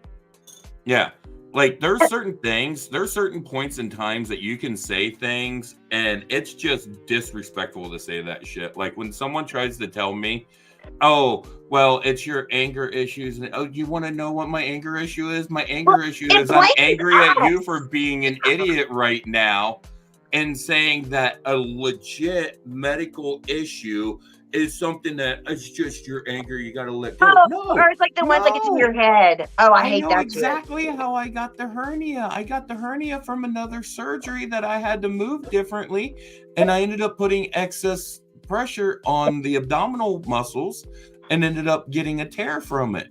Yeah. Like there's certain points in times that you can say things and it's just disrespectful to say that shit. Like when someone tries to tell me, "Oh, well, it's your anger issues." And, "Oh, you want to know what my anger issue is? My anger issue is I'm angry at you for being an idiot right now." and saying that a legit medical issue is something that it's just your anger, you got to let go. No, or it's like the ones that get to your head. Oh, I hate know that exactly how I got the hernia. I got the hernia from another surgery that I had to move differently, and I ended up putting excess pressure on the abdominal muscles and ended up getting a tear from it.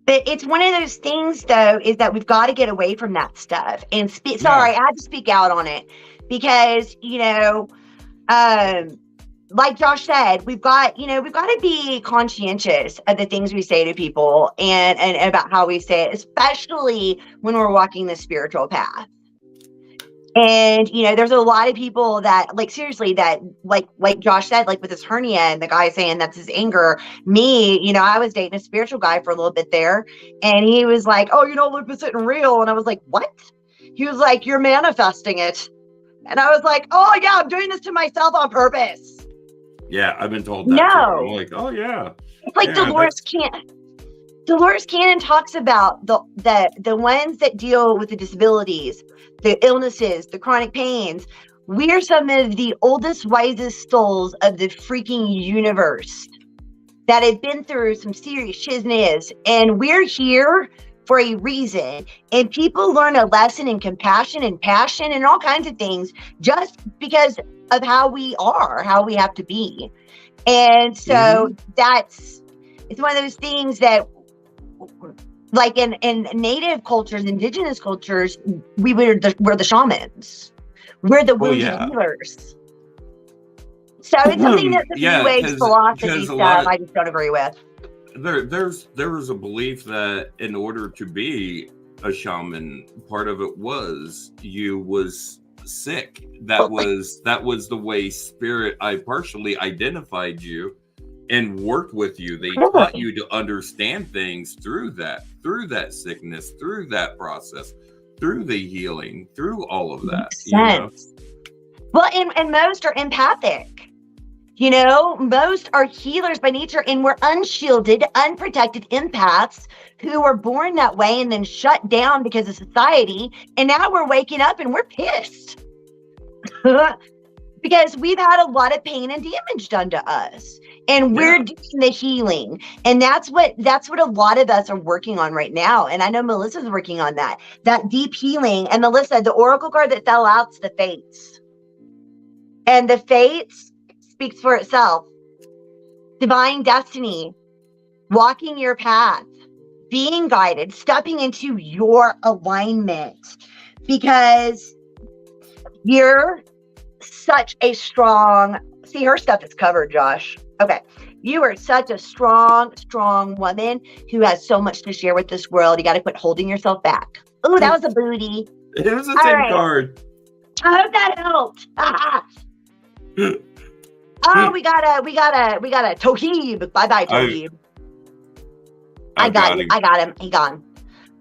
But it's one of those things, though, is that we've got to get away from that stuff. And sorry, I had to speak out on it because, like Josh said, we've got to be conscientious of the things we say to people and about how we say it, especially when we're walking the spiritual path. And, there's a lot of people that, like, seriously, that, like Josh said, like with his hernia and the guy saying that's his anger. Me, I was dating a spiritual guy for a little bit there. And he was like, oh, lupus isn't real. And I was like, what? He was like, you're manifesting it. And I was like, oh, yeah, I'm doing this to myself on purpose. Yeah, I've been told that. No. Too. I'm like, oh, yeah. It's like Dolores Cannon. Dolores Cannon talks about the ones that deal with the disabilities, the illnesses, the chronic pains. We're some of the oldest, wisest souls of the freaking universe that have been through some serious shizness, and we're here for a reason. And people learn a lesson in compassion and passion and all kinds of things just because of how we are, how we have to be. And so it's one of those things that, like in native cultures, indigenous cultures, we're the shamans. We're the wounded healers. So it's something that the New Age philosophy stuff I just don't agree with. There was a belief that in order to be a shaman, part of it was you was sick. That was the way spirit I partially identified you and worked with you. They taught you to understand things through that sickness, through that process, through the healing, through all of that. Makes sense. Well, and most are empathic. Most are healers by nature, and we're unshielded, unprotected empaths who were born that way and then shut down because of society. And now we're waking up and we're pissed because we've had a lot of pain and damage done to us. And we're doing the healing. And that's what a lot of us are working on right now. And I know Melissa's working on that deep healing. And Melissa, the oracle card that fell out's the Fates. And the Fates speaks for itself. Divine destiny, walking your path, being guided, stepping into your alignment, because you're such a strong, see, her stuff is covered, Josh. Okay. You are such a strong woman who has so much to share with this world. You got to quit holding yourself back. Oh, that was a booty. It was a 10 card. I hope that helped. Oh, we got a Tohib. Bye-bye, Tohib. I got him. He gone.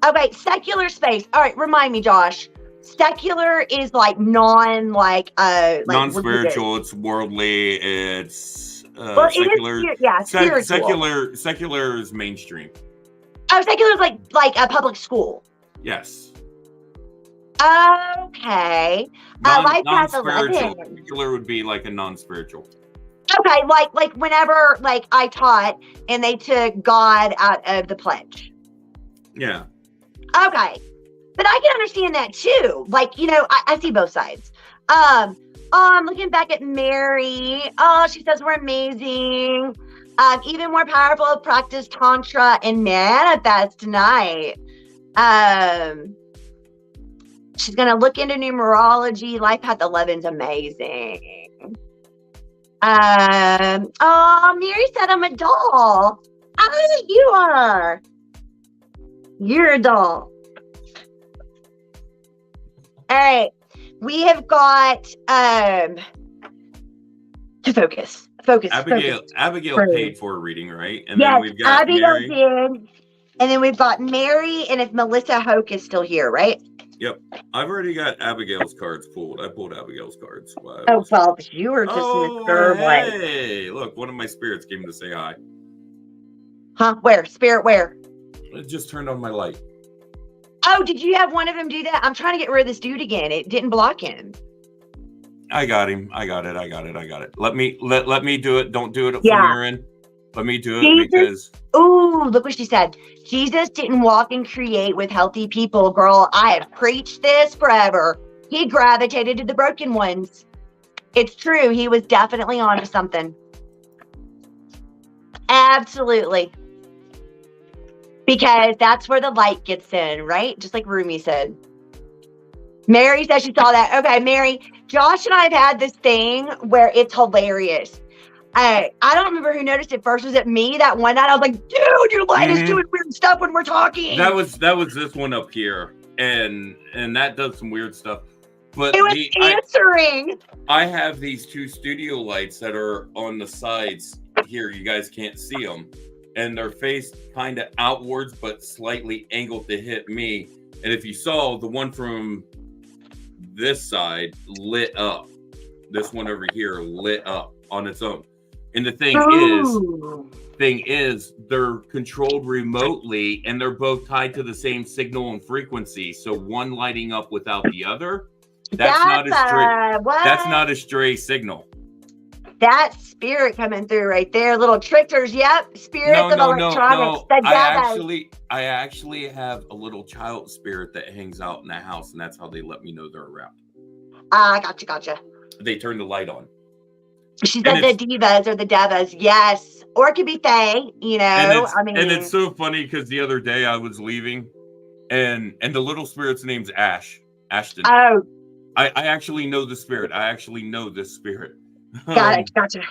Okay, secular space. All right, remind me, Josh. Secular is like non-spiritual. It's worldly. It's secular. Spiritual. Secular is mainstream. Oh, secular is like a public school. Yes. Okay. Life Path 11. Secular would be like a non-spiritual. Okay, like whenever I taught and they took God out of the pledge. Yeah. Okay. But I can understand that too. I see both sides. I'm looking back at Mary. Oh, she says we're amazing. Even more powerful, practice Tantra and manifest tonight. She's going to look into numerology. Life Path 11's amazing. Mary said I'm a doll. Oh, you are. You're a doll. All right. We have got to focus. Abigail paid for a reading, right? And then we've got Abigail Mary. did. And then we've got Mary, and if Melissa Hoke is still here, right? Yep. I've already got Abigail's cards pulled. I pulled Abigail's cards. Well, you were just Mr. Hey, look, one of my spirits came to say hi. Huh? Where? Spirit where? It just turned on my light. Oh, did you have one of them do that? I'm trying to get rid of this dude again. It didn't block him. I got him. I got it. Let me do it. Don't do it from Yeah. your end. Let me do it Jesus. because Ooh, look what she said. Jesus didn't walk and create with healthy people, girl. I have preached this forever. He gravitated to the broken ones. It's true. He was definitely onto something. Absolutely. Because that's where the light gets in, right? Just like Rumi said. Mary said she saw that. Okay, Mary, Josh and I have had this thing where it's hilarious. I don't remember who noticed it first. Was it me that one night? I was like, dude, your light is doing weird stuff when we're talking. That was this one up here. And that does some weird stuff. But it was answering. I have these two studio lights that are on the sides here. You guys can't see them. And they're faced kind of outwards, but slightly angled to hit me. And if you saw, the one from this side lit up. This one over here lit up on its own. And the thing is, they're controlled remotely, and they're both tied to the same signal and frequency. So one lighting up without the other, that's not a stray signal. That's spirit coming through right there. Little tricksters. Yep. Spirits of electronics. No. I actually have a little child spirit that hangs out in the house, and that's how they let me know they're around. Gotcha. They turn the light on. She said the divas or the devas. Yes. Or it could be fae, you know. And it's so funny because the other day I was leaving and the little spirit's name's Ashton. Oh. I actually know the spirit. I actually know this spirit. Gotcha.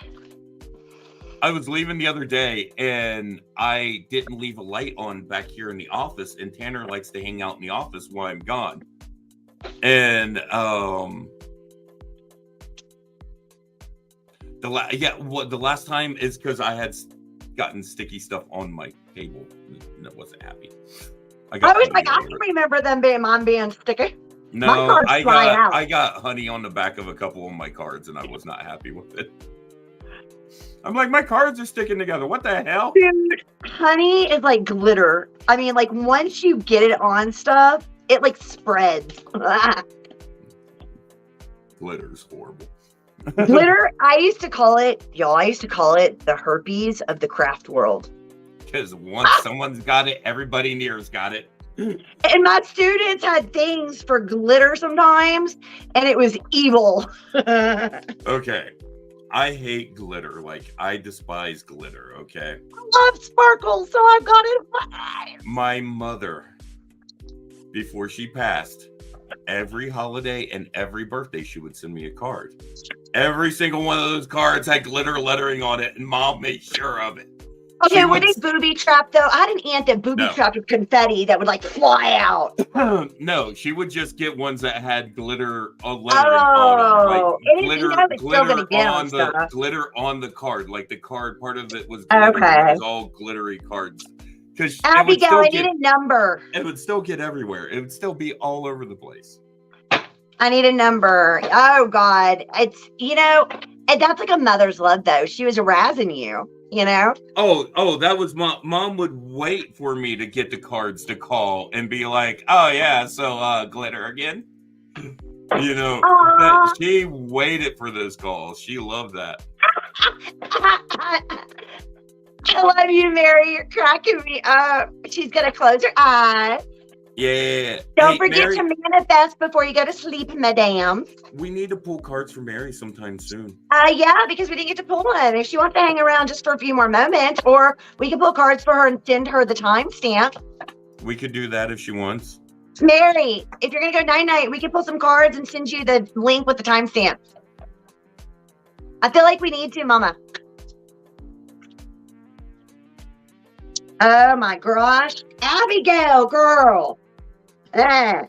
I was leaving the other day and I didn't leave a light on back here in the office, and Tanner likes to hang out in the office while I'm gone. And the last time is because I had gotten sticky stuff on my table and I wasn't happy. I can remember them being sticky. No, I got honey on the back of a couple of my cards, and I was not happy with it. I'm like, my cards are sticking together. What the hell? Dude, honey is like glitter. I mean, like, once you get it on stuff, it like spreads. Glitter's horrible. Glitter, I used to call it the herpes of the craft world. Because once someone's got it, everybody near's got it. And my students had things for glitter sometimes, and it was evil. Okay. I hate glitter. Like, I despise glitter, okay? I love sparkles, so I've got it. My mother, before she passed, every holiday and every birthday, she would send me a card. Every single one of those cards had glitter lettering on it, and Mom made sure of it. Okay, were they booby trapped though? I had an aunt that booby trapped with confetti that would like fly out. No, she would just get ones that had glitter lettering on them. Like glitter on the card. Like the card part of it was glitter. Okay. It was all glittery cards. Because Abigail, I need a number. It would still get everywhere. It would still be all over the place. I need a number. Oh God. It's, and that's like a mother's love though. She was razzing you. Oh, that was mom would wait for me to get the cards to call and be like, oh yeah, so glitter again. That she waited for those calls. She loved that. I love you, Mary. You're cracking me up. She's gonna close her eyes. Yeah. Don't forget to manifest before you go to sleep, madame. We need to pull cards for Mary sometime soon. Yeah, because we didn't get to pull one. If she wants to hang around just for a few more moments, or we can pull cards for her and send her the timestamp. We could do that if she wants. Mary, if you're gonna go night-night, we can pull some cards and send you the link with the timestamp. I feel like we need to, Mama. Oh my gosh. Abigail, girl. I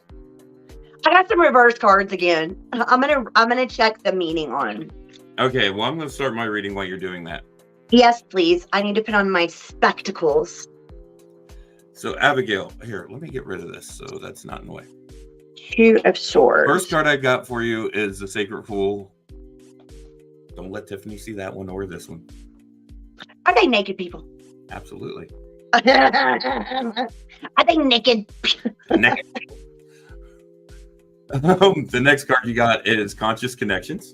got some reverse cards again. I'm gonna check the meaning on. Okay, well, I'm gonna start my reading while you're doing that. Yes, please. I need to put on my spectacles. So, Abigail, here, let me get rid of this so that's not in the way. Two of Swords. First card I got for you is the Sacred Fool. Don't let Tiffany see that one or this one. Are they naked people? Absolutely. Are they naked? The next card you got is Conscious Connections.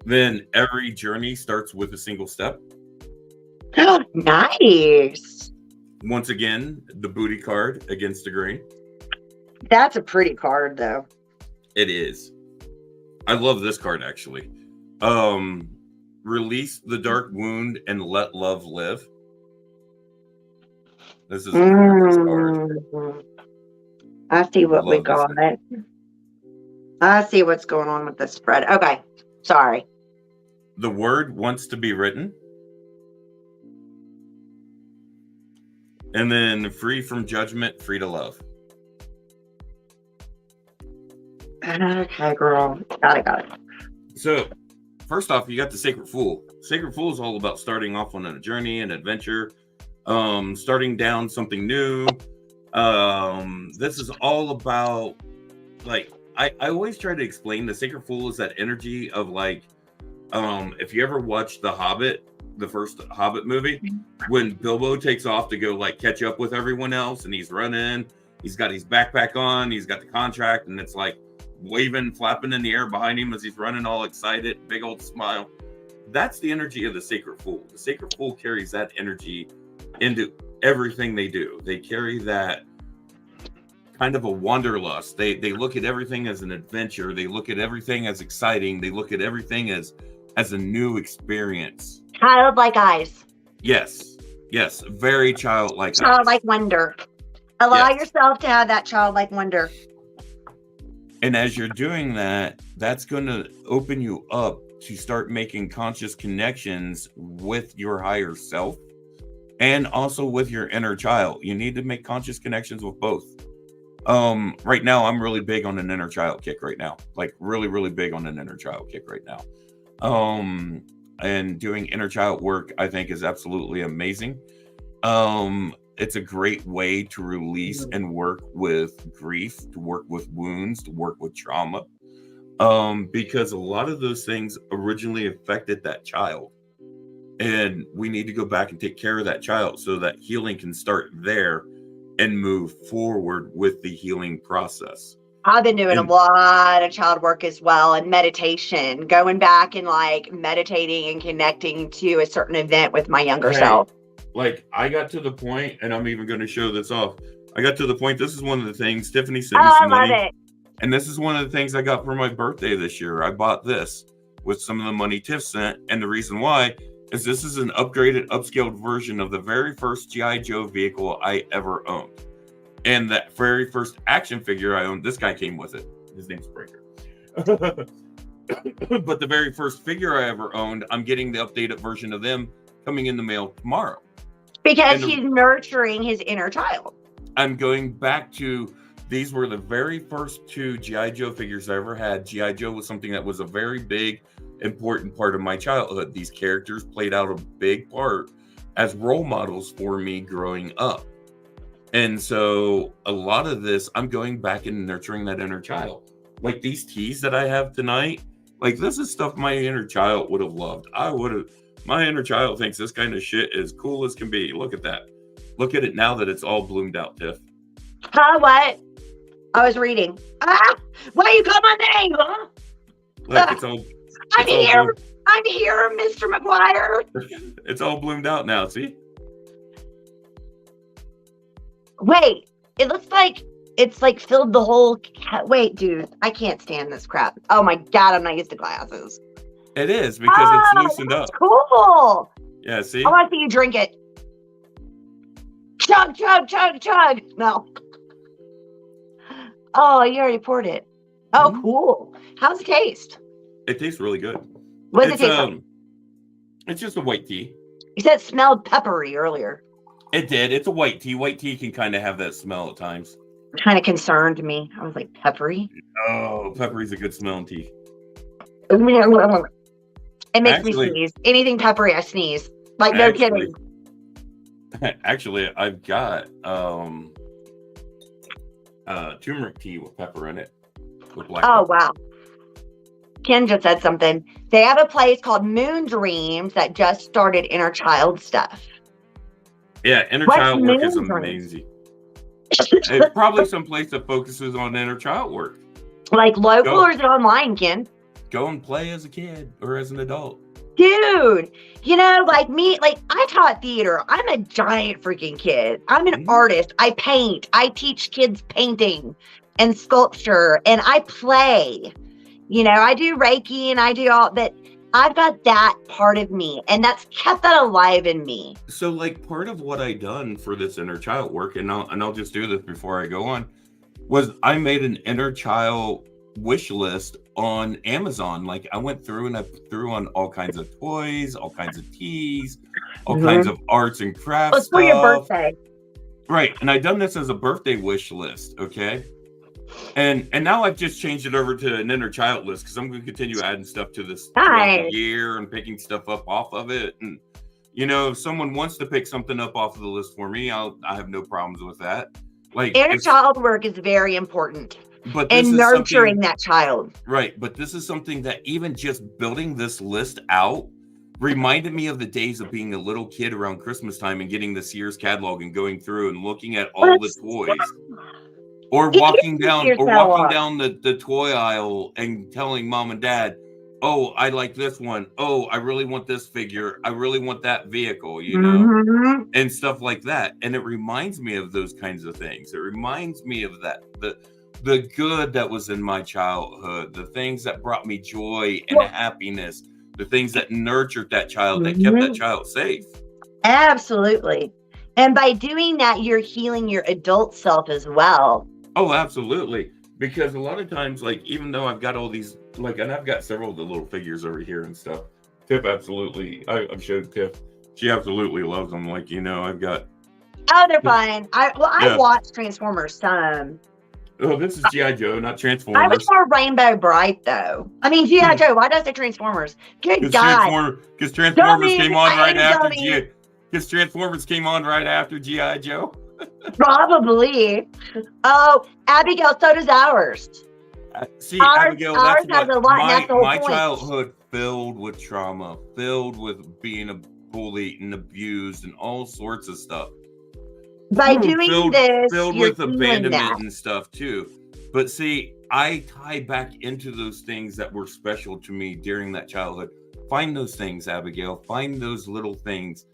Then every journey starts with a single step. Nice. Once again, the booty card against the grain. That's a pretty card, though. It is. I love this card, actually. Release the dark wound and let love live. This is a gorgeous card. I see what we got. I see what's going on with this spread. Okay. Sorry. The word wants to be written. And then free from judgment, free to love. Okay, girl. Got it. So, first off, you got the Sacred Fool. Sacred Fool is all about starting off on a journey, an adventure, starting down something new. This is all about, like, I always try to explain the Sacred Fool is that energy of, like, if you ever watched The Hobbit, the first Hobbit movie, when Bilbo takes off to go, like, catch up with everyone else, and he's running, he's got his backpack on, he's got the contract, and it's like waving, flapping in the air behind him as he's running all excited, big old smile. That's the energy of the Sacred Fool. The Sacred Fool carries that energy into everything they do. They carry that kind of a wanderlust. They look at everything as an adventure. They look at everything as exciting. They look at everything as a new experience. Childlike eyes. Yes, very childlike. Childlike wonder. Allow yourself to have that childlike wonder. And as you're doing that, that's going to open you up to start making conscious connections with your higher self and also with your inner child. You need to make conscious connections with both. Right now, I'm really big on an inner child kick right now. Like really, really big on an inner child kick right now. And doing inner child work, I think, is absolutely amazing. It's a great way to release and work with grief, to work with wounds, to work with trauma. Because a lot of those things originally affected that child. And we need to go back and take care of that child so that healing can start there and move forward with the healing process. I've been doing a lot of child work as well, and meditation, going back and like meditating and connecting to a certain event with my younger self. Like I got to the point, and I'm even going to show this off. I got to the point. This is one of the things Tiffany sent me some money. I love it. And this is one of the things I got for my birthday this year. I bought this with some of the money Tiff sent. And the reason why is this is an upgraded, upscaled version of the very first G.I. Joe vehicle I ever owned. And that very first action figure I owned, this guy came with it. His name's Breaker. But the very first figure I ever owned, I'm getting the updated version of them coming in the mail tomorrow. Because he's nurturing his inner child. I'm going back to, these were the very first two G.I. Joe figures I ever had. G.I. Joe was something that was a very big, important part of my childhood. These characters played out a big part as role models for me growing up. And so a lot of this, I'm going back and nurturing that inner child. Like these teas that I have tonight, like this is stuff my inner child would have loved. My inner child thinks this kind of shit is cool as can be. Look at that. Look at it now that it's all bloomed out, Tiff. What? I was reading. Why you call my name, huh? Look, it's all... I'm here, Mr. McGuire. It's all bloomed out now, see? Wait, it looks like it's like filled the whole... Wait, dude, I can't stand this crap. Oh my God, I'm not used to glasses. It is, because it's loosened up. Cool. Yeah, see? I want to see you drink it. Chug, chug, chug, chug. No. Oh, you already poured it. Oh, cool. How's it taste? It tastes really good. What does it taste like? It's just a white tea. You said it smelled peppery earlier. It did. It's a white tea. White tea can kind of have that smell at times. Kind of concerned me. I was like, peppery? Oh, peppery's a good smelling tea. It makes me sneeze. Anything peppery, I sneeze. Like, no kidding. Actually, I've got turmeric tea with pepper in it. With black pepper. Wow. Ken just said something. They have a place called Moon Dreams that just started inner child stuff. Yeah, inner child work is amazing. It's probably some place that focuses on inner child work. Like local or is it online, Ken? go and play as a kid or as an adult. Dude, like me, like I taught theater. I'm a giant freaking kid. I'm an artist. I paint. I teach kids painting and sculpture, and I play. I do Reiki and I do all, but I've got that part of me, and that's kept that alive in me. So, like, part of what I done for this inner child work, and I'll just do this before I go on, was I made an inner child wish list on Amazon. Like, I went through and I threw on all kinds of toys, all kinds of teas, all kinds of arts and crafts. It's for your birthday. Right. And I done this as a birthday wish list. Okay. And now I've just changed it over to an inner child list because I'm going to continue adding stuff to this throughout the year and picking stuff up off of it. And, if someone wants to pick something up off of the list for me, I have no problems with that. Like, inner child work is very important. But and nurturing that child. Right. But this is something that even just building this list out reminded me of the days of being a little kid around Christmas time and getting the Sears catalog and going through and looking at all the toys. Or walking down the toy aisle and telling mom and dad, oh, I like this one. Oh, I really want this figure. I really want that vehicle, and stuff like that. And it reminds me of those kinds of things. It reminds me of that. The good that was in my childhood, the things that brought me joy and happiness, the things that nurtured that child, that kept that child safe. Absolutely. And by doing that, you're healing your adult self as well. Oh, absolutely. Because a lot of times, like, even though I've got all these, like, and I've got several of the little figures over here and stuff. Tiff absolutely, I've showed Tiff. She absolutely loves them. Like, I've got. Oh, they're fine. I watched Transformers some. Oh, this is G.I. Joe, not Transformers. I was more Rainbow Bright, though. I mean, G.I. Joe, why does it say Transformers? Good God. Because Transformers came on right after G.I. Because Transformers came on right after G.I. Joe. Probably. Oh, Abigail, so does ours. See, Abigail, that's has a lot, that's the whole point. Childhood filled with trauma, filled with being bullied and abused and all sorts of stuff. By doing this, filled with abandonment and stuff too. But see, I tie back into those things that were special to me during that childhood. Find those things, Abigail. Find those little things.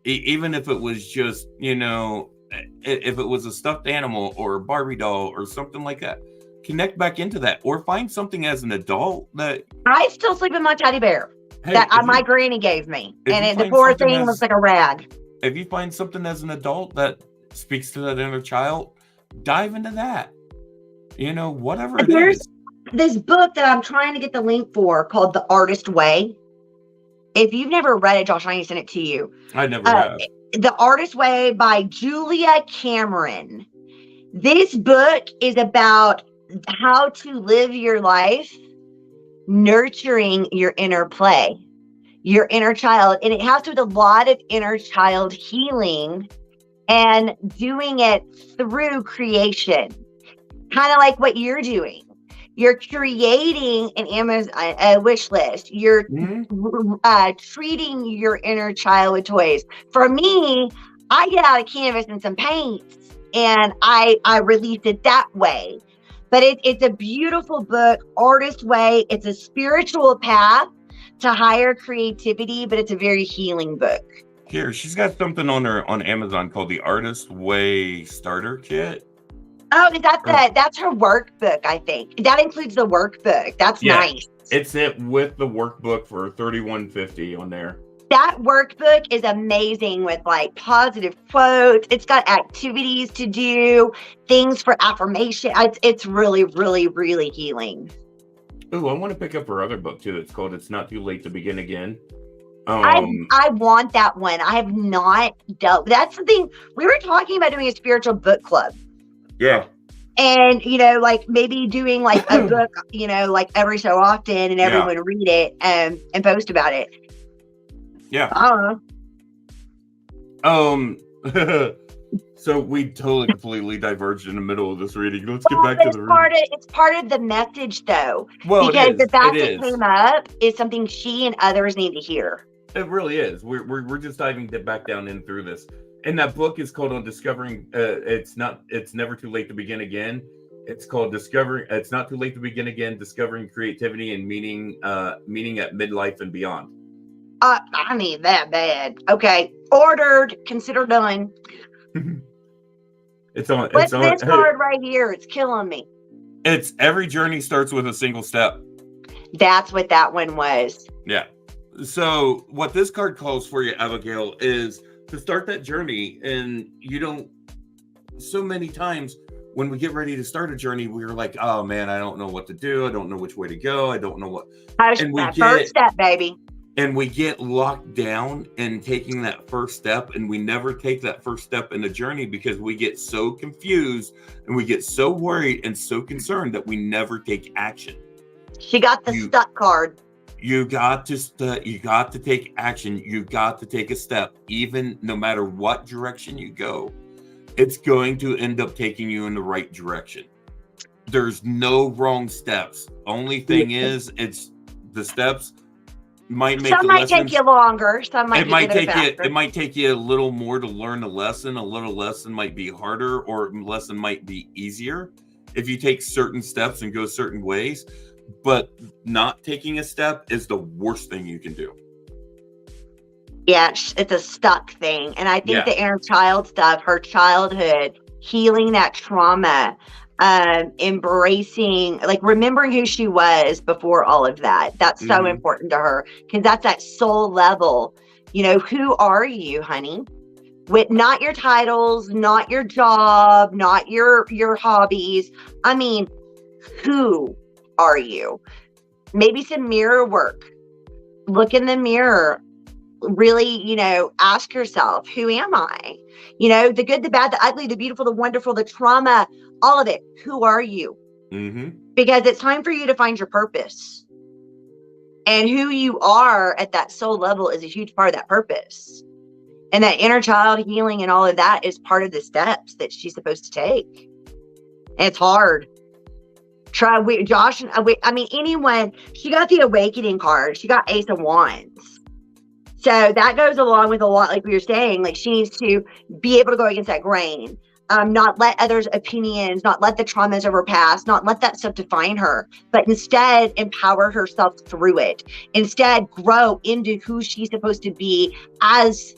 Even if it was just, if it was a stuffed animal or a Barbie doll or something like that, connect back into that, or find something as an adult that. I still sleep in my teddy bear that my granny gave me, and the poor thing looks like a rag. If you find something as an adult that speaks to that inner child, dive into that. Whatever it is. This book that I'm trying to get the link for called The Artist Way. If you've never read it, Josh, I need to send it to you. I never have. The Artist Way by Julia Cameron. This book is about how to live your life nurturing your inner play, your inner child. And it has to do with a lot of inner child healing and doing it through creation, kind of like what you're doing. You're creating an Amazon wish list. You're treating your inner child with toys. For me, I get out a canvas and some paints, and I release it that way. But it's a beautiful book, Artist Way. It's a spiritual path to higher creativity, but it's a very healing book. Here, she's got something on Amazon called the Artist Way Starter Kit. Oh, that's her workbook, I think. That includes the workbook. That's nice. It's with the workbook for $31.50 on there. That workbook is amazing with like positive quotes. It's got activities to do, things for affirmation. It's really, really, really healing. Oh, I want to pick up her other book too. It's called It's Not Too Late to Begin Again. I want that one. I have not dealt. That's the thing. We were talking about doing a spiritual book club. Yeah. And, like maybe doing like a book, like every so often, and everyone read it and post about it. Yeah. I don't know. So we totally completely diverged in the middle of this reading. Let's get back to the reading. It's part of the message, though. Well, because the fact it came up is something she and others need to hear. It really is. We're just diving back down in through this. And that book is called On Discovering It's Never Too Late to Begin Again. It's called Discovering. It's Not Too Late to Begin Again. Discovering creativity and meaning at midlife and beyond. I need that bad. Okay, ordered. Consider done. It's on. What's this card right here? It's killing me. It's every journey starts with a single step. That's what that one was. Yeah. So what this card calls for you, Abigail, is to start that journey. And you don't. So many times when we get ready to start a journey, we're like, "Oh man, I don't know what to do. I don't know which way to go. I don't know what." First step, baby. And we get locked down in taking that first step, and we never take that first step in the journey because we get so confused and we get so worried and so concerned that we never take action. She got the stuck card. You got to take action. You got to take a step, even no matter what direction you go. It's going to end up taking you in the right direction. There's no wrong steps. Only thing is, it's the steps might make some might take you longer. Some might it might take you a little more to learn the lesson. A little lesson might be harder, or a lesson might be easier if you take certain steps and go certain ways. But not taking a step is the worst thing you can do. Yeah, it's a stuck thing. And I think the inner child stuff, her childhood, healing that trauma, embracing, like remembering who she was before all of that. That's so important to her because that's that soul level. You know, who are you, honey? With not your titles, not your job, not your hobbies. I mean, who are you? Maybe some mirror work. Look in the mirror. Really, you know, ask yourself, who am I? You know, the good, the bad, the ugly, the beautiful, the wonderful, the trauma, all of it. Who are you? Because it's time for you to find your purpose. And who you are at that soul level is a huge part of that purpose. And that inner child healing and all of that is part of the steps that she's supposed to take. And it's hard. Anyone, she got the awakening card. She got Ace of Wands. So that goes along with a lot, like we were saying, like she needs to be able to go against that grain, not let others' opinions, not let the traumas of her past, not let that stuff define her, but instead empower herself through it. Instead, grow into who she's supposed to be as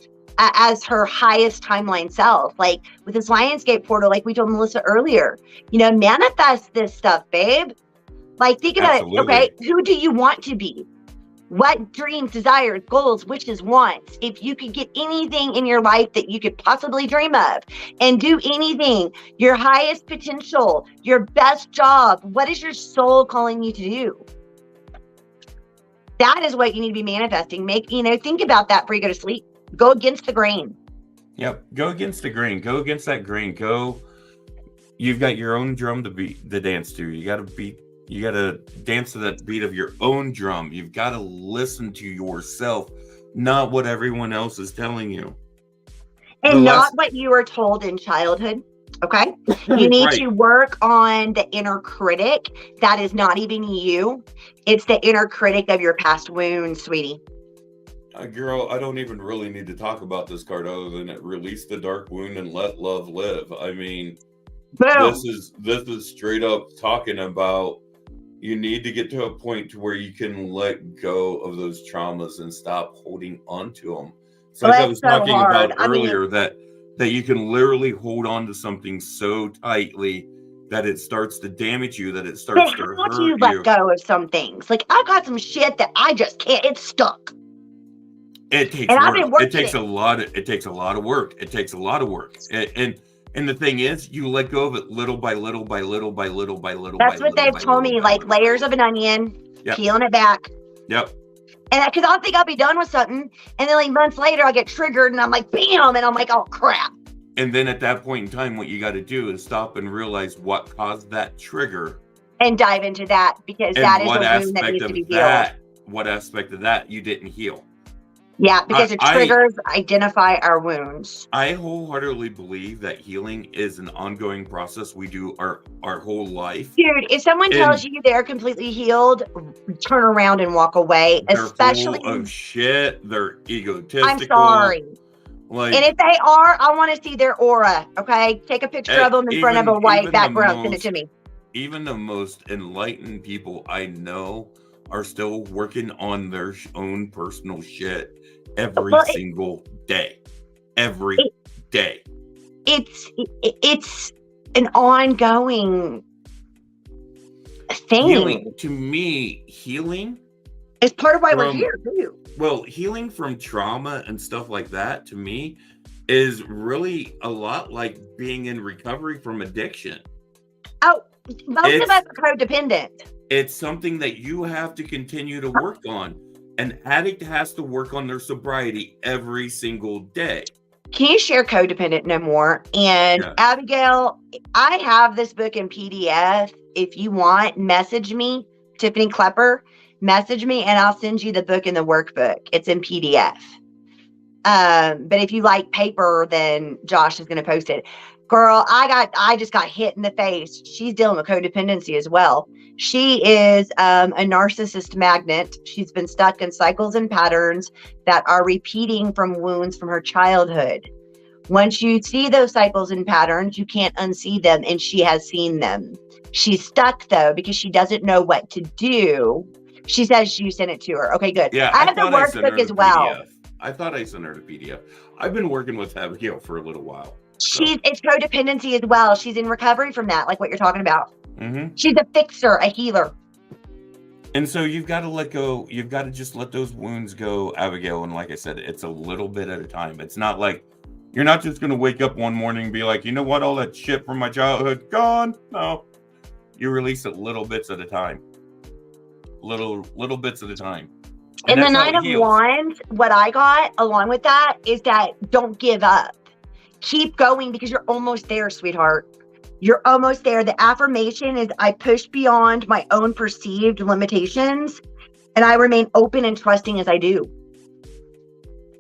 her highest timeline self. Like with this Lionsgate portal, like we told Melissa earlier, you know, manifest this stuff, babe. Like think about it. Okay, who do you want to be? What dreams, desires, goals, wishes, wants? If you could get anything in your life that you could possibly dream of and do anything, your highest potential, your best job, what is your soul calling you to do? That is what you need to be manifesting. Think about that before you go to sleep. Go against the grain. Yep. Go against the grain. Go against that grain. You've got your own drum to dance to. You got to dance to that beat of your own drum. You've got to listen to yourself, not what everyone else is telling you. And not what you were told in childhood. Okay. You need to work on the inner critic. That is not even you. It's the inner critic of your past wounds, sweetie. Girl, I don't even really need to talk about this card other than it release the dark wound and let love live. I mean, this is straight up talking about you need to get to a point to where you can let go of those traumas and stop holding on to them. So like I was talking about earlier, that you can literally hold on to something so tightly that it starts to damage you, that it starts to hurt you. How do you let go of some things? Like I got some shit that I just can't. It's stuck. It takes work. It takes a lot of work. It takes a lot of work. And the thing is, you let go of it little by little by little by little by little. That's what they've told me, like layers of an onion, peeling it back. Yep. And because I'll think I'll be done with something, and then like months later, I'll get triggered, and I'm like, bam, and I'm like, oh crap. And then at that point in time, what you got to do is stop and realize what caused that trigger, and dive into that, because that is a wound that needs to be healed. What aspect of that you didn't heal? Yeah, because the triggers identify our wounds. I wholeheartedly believe that healing is an ongoing process we do our whole life. Dude, if someone tells you they're completely healed, turn around and walk away. They're especially full of shit. They're egotistical. I'm sorry. And if they are, I want to see their aura. Okay, take a picture of them in front of a white background. Send it to me. even the most enlightened people I know are still working on their own personal shit every Well, single day. Every it, day. it's an ongoing thing. Healing, to me, healing It's part of why we're from, here too. well, healing from trauma and stuff like that, to me, is really a lot like being in recovery from addiction. Oh, most of It's us are codependent. it's something that you have to continue to work on. An addict has to work on their sobriety every single day. Can you share Codependent No More? And Yeah. Abigail, I have this book in PDF. If you want, message me, Tiffany Klepper, message me, and I'll send you the book and the workbook. It's in PDF. But if you like paper, then Josh is going to post it. Girl, I just got hit in the face. She's dealing with codependency as well. She is a narcissist magnet. She's been stuck in cycles and patterns that are repeating from wounds from her childhood. Once you see those cycles and patterns, you can't unsee them, and she has seen them. She's stuck though because she doesn't know what to do. She says you sent it to her. Okay, good. Yeah, I have the workbook as well. I thought I sent her the PDF. I've been working with Abigail for a little while. It's codependency as well. She's in recovery from that, like what you're talking about. Mm-hmm. She's a fixer, a healer. And so you've got to let go. You've got to just let those wounds go, Abigail. And like I said, it's a little bit at a time. It's not like you're not just going to wake up one morning and be like, you know what, all that shit from my childhood gone. No, you release it little bits at a time. Little bits at a time. And the Nine of Wands, what I got along with that is that don't give up. Keep going because you're almost there, sweetheart. You're almost there. The affirmation is I push beyond my own perceived limitations and I remain open and trusting as I do.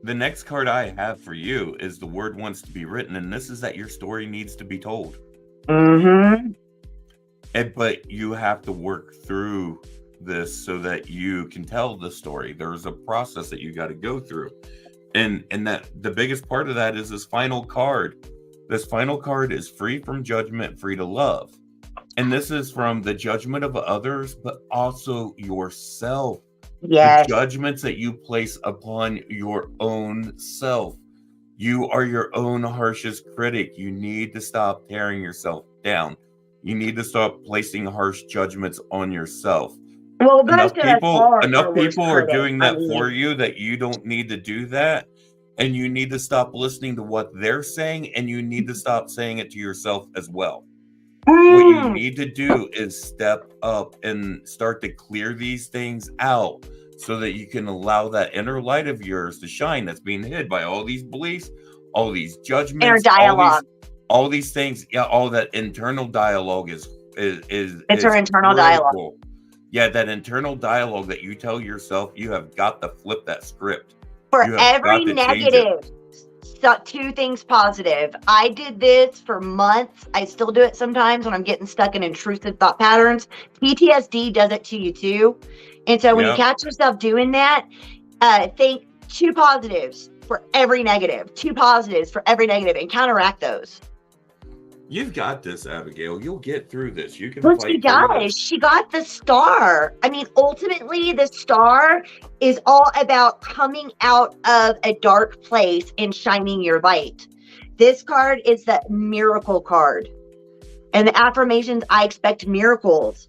The next card I have for you is the word wants to be written, and this is that your story needs to be told. Mm-hmm. But you have to work through this so that you can tell the story. There's a process that you got to go through. And that the biggest part of that is this final card. This final card is free from judgment, free to love. And this is from the judgment of others, but also yourself. Yes. The judgments that you place upon your own self. You are your own harshest critic. You need to stop tearing yourself down. You need to stop placing harsh judgments on yourself. Well, enough people are doing that for you that you don't need to do that. And you need to stop listening to what they're saying, and you need to stop saying it to yourself as well. What you need to do is step up and start to clear these things out so that you can allow that inner light of yours to shine that's being hid by all these beliefs, all these judgments, inner dialogue. All these things. Yeah, all that internal dialogue is her internal dialogue. Yeah, that internal dialogue that you tell yourself, you have got to flip that script. For every negative, so 2 things positive. I did this for months. I still do it sometimes when I'm getting stuck in intrusive thought patterns. PTSD does it to you too. And so when you catch yourself doing that, think 2 positives for every negative, 2 positives for every negative, and counteract those. You've got this, Abigail. You'll get through this. You can Well, fight she does. She got the star. I mean, ultimately, the star is all about coming out of a dark place and shining your light. This card is the miracle card. And the affirmations, I expect miracles.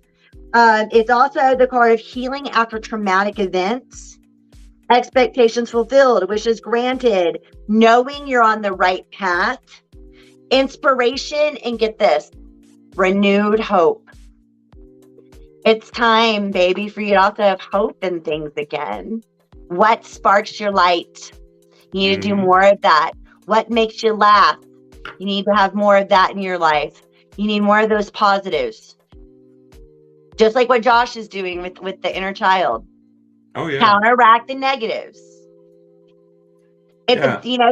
It's also the card of healing after traumatic events. Expectations fulfilled, wishes granted, knowing you're on the right path. Inspiration, and get this, renewed hope. It's time, baby, for you to also have hope in things again. What sparks your light? You need to do more of that. What makes you laugh? You need to have more of that in your life. You need more of those positives. Just like what Josh is doing with the inner child. Oh, yeah. Counteract the negatives. It's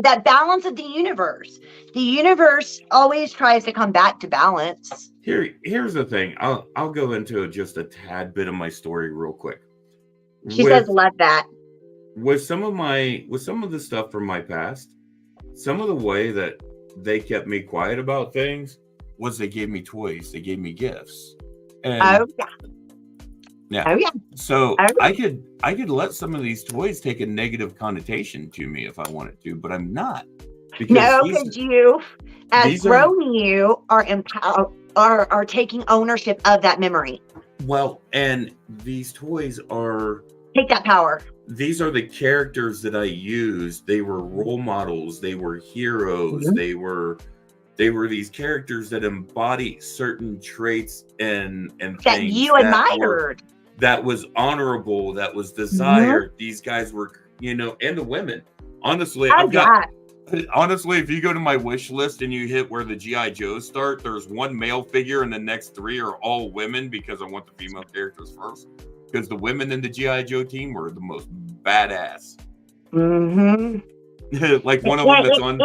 that balance of the universe. The universe always tries to come back to balance. Here's the thing. I'll go into just a tad bit of my story real quick. She says, "Love that." With some of the stuff from my past, some of the way that they kept me quiet about things was they gave me toys, they gave me gifts. And Oh yeah. yeah. Oh yeah. So Oh, I could let some of these toys take a negative connotation to me if I wanted to, but I'm not. no, Because because you, as these are grown you, are taking ownership of that memory. well, and these toys are Take that power. these are the characters that I used. They were role models, they were heroes, Mhm. they were these characters that embody certain traits and That things you admired. that was honorable, that was Mhm. desired. These guys were, and the women. Honestly, Oh yeah. honestly, if you go to my wish list and you hit where the GI Joes start, there's one male figure and the next three are all women because I want the female characters first. Because the women in the GI Joe team were the most badass. Mm-hmm. Like one of them that's on.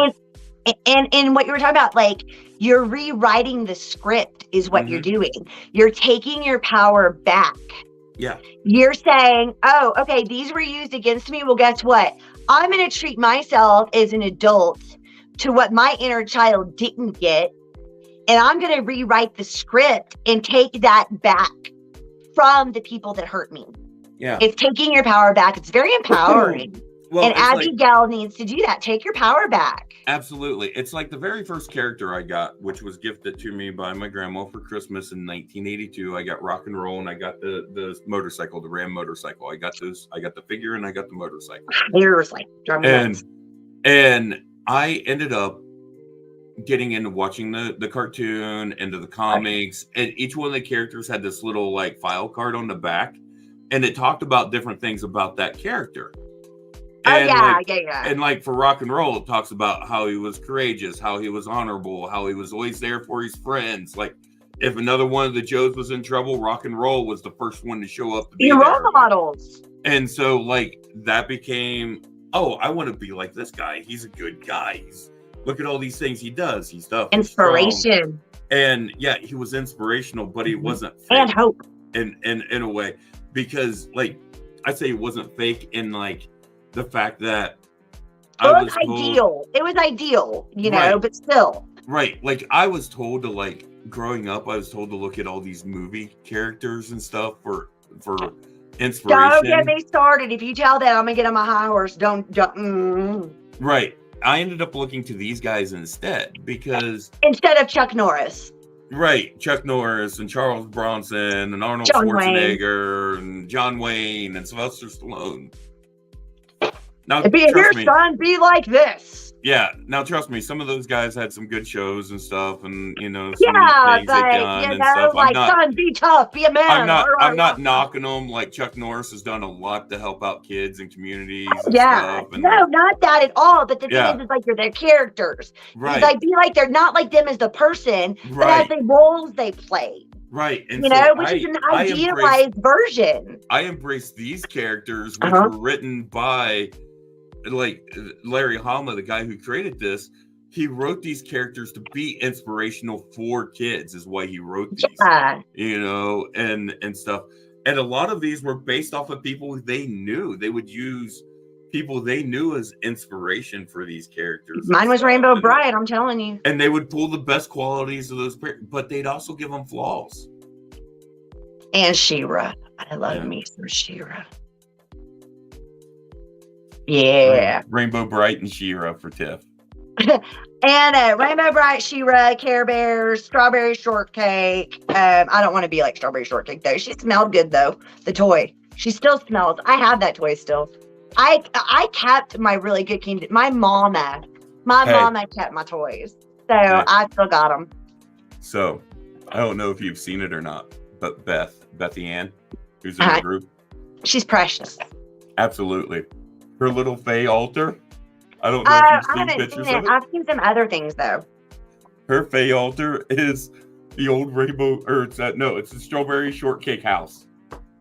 And what you were talking about, like you're rewriting the script is what you're doing. You're taking your power back. Yeah. You're saying, oh, okay, these were used against me. Well, guess what? I'm going to treat myself as an adult to what my inner child didn't get. And I'm going to rewrite the script and take that back from the people that hurt me. Yeah. It's taking your power back. It's very empowering. Well, and Abigail needs to do that. Take your power back. Absolutely. It's like the very first character I got, which was gifted to me by my grandma for Christmas in 1982. I got Rock and Roll, and I got the motorcycle, the Ram motorcycle. I got the figure, and I got the motorcycle. And I ended up getting into watching the cartoon, into the comics, and each one of the characters had this little like file card on the back, and it talked about different things about that character. And yeah. And like for Rock and Roll, it talks about how he was courageous, how he was honorable, how he was always there for his friends. Like if another one of the Joes was in trouble, Rock and Roll was the first one to show up. Be role models. And so like that became, oh, I want to be like this guy. He's a good guy. Look at all these things he does. He's tough. Inspiration. And yeah, he was inspirational, but he wasn't fake. And hope. In a way, because like I say, it wasn't fake in like the fact that it was ideal, you know, right. But still. Right. Like I was told to like growing up, I was told to look at all these movie characters and stuff for inspiration. Don't get me started. If you tell that I'm gonna get on my high horse, don't. Right. I ended up looking to these guys instead instead of Chuck Norris. Right, Chuck Norris and Charles Bronson and Arnold Schwarzenegger and John Wayne and Sylvester Stallone. Now, son, be like this. Yeah, now trust me, some of those guys had some good shows and stuff, and some things they've done and stuff. Like, son, be tough, be a man. I'm not knocking them. Like Chuck Norris has done a lot to help out kids and communities. And stuff, and no, not that at all. But the thing is like you're their characters. Right. Like be like they're not like them as the person, but as the roles they play. Right. And which is an idealized version. I embrace these characters, which were written by like Larry Hama, the guy who created this. He wrote these characters to be inspirational for kids, is why he wrote these, and stuff. And a lot of these were based off of people they knew. They would use people they knew as inspiration for these characters. Mine was Rainbow Bright, I'm telling you. And they would pull the best qualities of those, but they'd also give them flaws. And She-Ra. I love me some She-Ra. Yeah. Rainbow Bright and She-Ra for Tiff. And Rainbow Bright, She-Ra, Care Bears, Strawberry Shortcake. I don't want to be like Strawberry Shortcake though. She smelled good though. The toy. She still smells. I have that toy still. I kept my really good candy. My mama kept my toys. So I still got them. So I don't know if you've seen it or not, but Bethy Ann, who's in the group. She's precious. Absolutely. Her little Faye altar. I don't know if you've seen pictures of it. I've seen some other things though. Her Faye altar is the old rainbow, it's the Strawberry Shortcake house.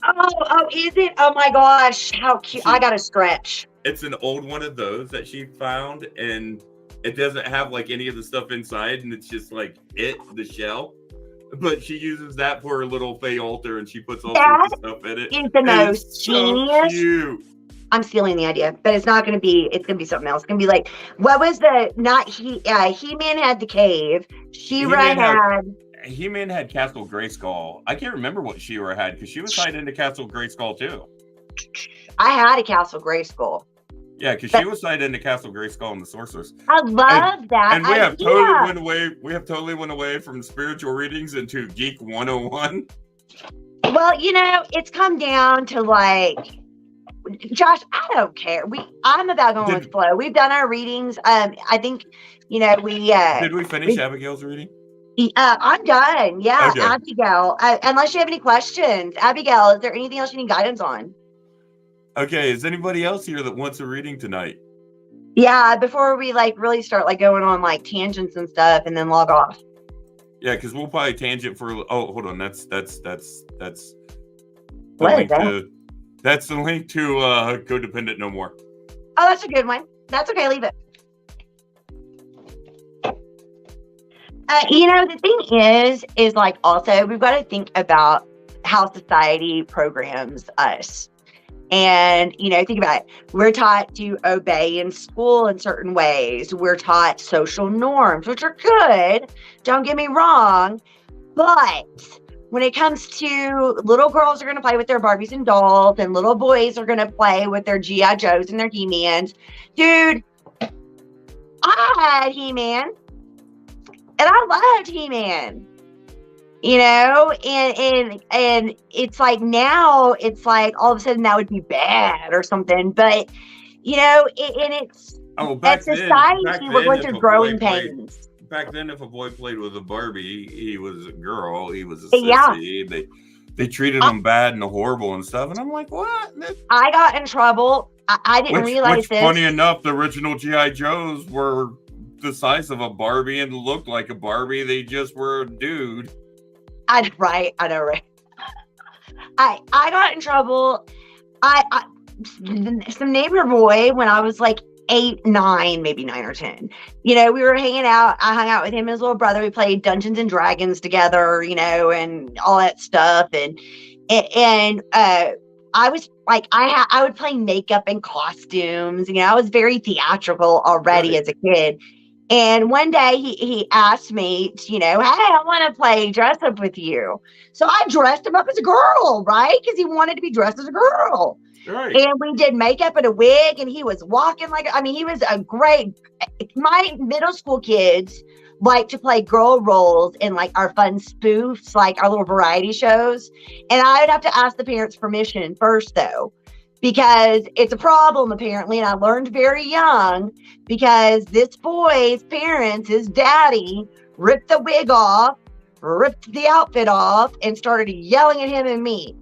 Oh, is it? Oh my gosh, how cute. I got to stretch. It's an old one of those that she found, and it doesn't have like any of the stuff inside, and it's just like the shell. But she uses that for her little Faye altar, and she puts all sorts of stuff in it. Is the most genius. So cute. I'm stealing the idea, but it's not going to be. It's going to be something else. It's going to be like, what was He-Man had the cave. She-Ra He-Man had Castle Grayskull. I can't remember what She-Ra had because she was tied into Castle Grayskull too. I had a Castle Grayskull. Yeah, because she was tied into Castle Grayskull and the Sorceress. I love that. And we have totally went away. We have totally went away from spiritual readings into Geek 101. Well, it's come down to like, Josh, I don't care. I'm about going with flow. We've done our readings. I think, we did we finish Abigail's reading? I'm done. Yeah, Okay. Abigail. Unless you have any questions, Abigail, is there anything else you need guidance on? Okay, is anybody else here that wants a reading tonight? Yeah, before we really start going on tangents and stuff, and then log off. Yeah, because we'll probably tangent for. Oh, hold on. That's the What link is that? to. That's the link to Codependent No More. Oh, that's a good one. That's okay. Leave it. The thing is also we've got to think about how society programs us. And, think about it. We're taught to obey in school in certain ways. We're taught social norms, which are good. Don't get me wrong. But when it comes to little girls are going to play with their Barbies and dolls, and little boys are going to play with their G.I. Joes and their He-Mans. Dude, I had He-Man. And I loved He-Man. And it's like now it's like all of a sudden that would be bad or something. But, it's back society, then, we're going through growing pains. Back then, if a boy played with a Barbie, he was a girl, he was a sissy. Yeah. They treated him bad and horrible and stuff. And I'm like, what? I got in trouble. I didn't realize this. Funny enough, the original G.I. Joes were the size of a Barbie and looked like a Barbie. They just were a dude. I know, right? I got in trouble. Some neighbor boy when I was 8, 9, maybe 9 or 10. We were hanging out. I hung out with him and his little brother. We played Dungeons and Dragons together, and all that stuff. And I was I would play makeup and costumes. I was very theatrical already as a kid. And one day he asked me, hey, I want to play dress up with you. So I dressed him up as a girl, right? Because he wanted to be dressed as a girl. Right. And we did makeup and a wig, and he was walking he was a great. My middle school kids like to play girl roles in our fun spoofs, our little variety shows. And I would have to ask the parents' permission first, though, because it's a problem apparently. And I learned very young because this boy's parents, his daddy, ripped the wig off, ripped the outfit off, and started yelling at him and me.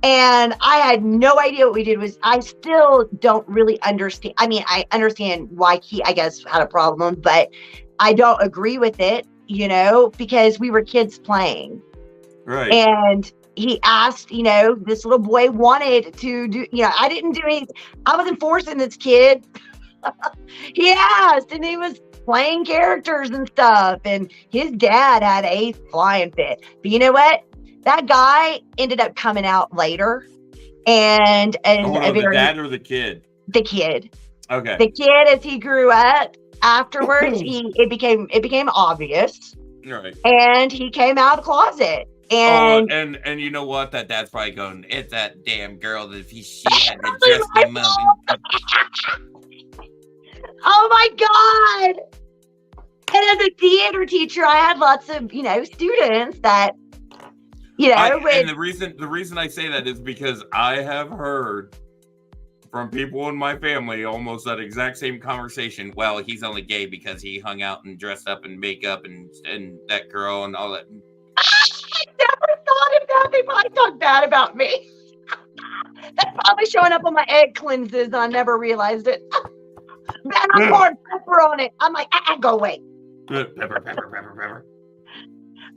And I had no idea what we did. I still don't really understand. I mean, I understand why he, I guess, had a problem, but I don't agree with it, because we were kids playing. Right. And he asked, this little boy wanted to do, I didn't do anything. I wasn't forcing this kid. He asked, and he was playing characters and stuff. And his dad had a flying fit. But you know what? That guy ended up coming out later. And the dad or the kid? The kid. Okay. The kid, as he grew up afterwards, it became obvious. Right. And he came out of the closet. And and you know what? That dad's probably going, it's that damn girl that she had to dress him up. Oh my God. And as a theater teacher, I had lots of, students that, and the reason I say that is because I have heard from people in my family almost that exact same conversation. Well, he's only gay because he hung out and dressed up in makeup and that girl and all that. I never thought of that. They probably talk bad about me. That's probably showing up on my egg cleanses. I never realized it. Man, I'm pouring pepper on it. I'm like, go away. Pepper.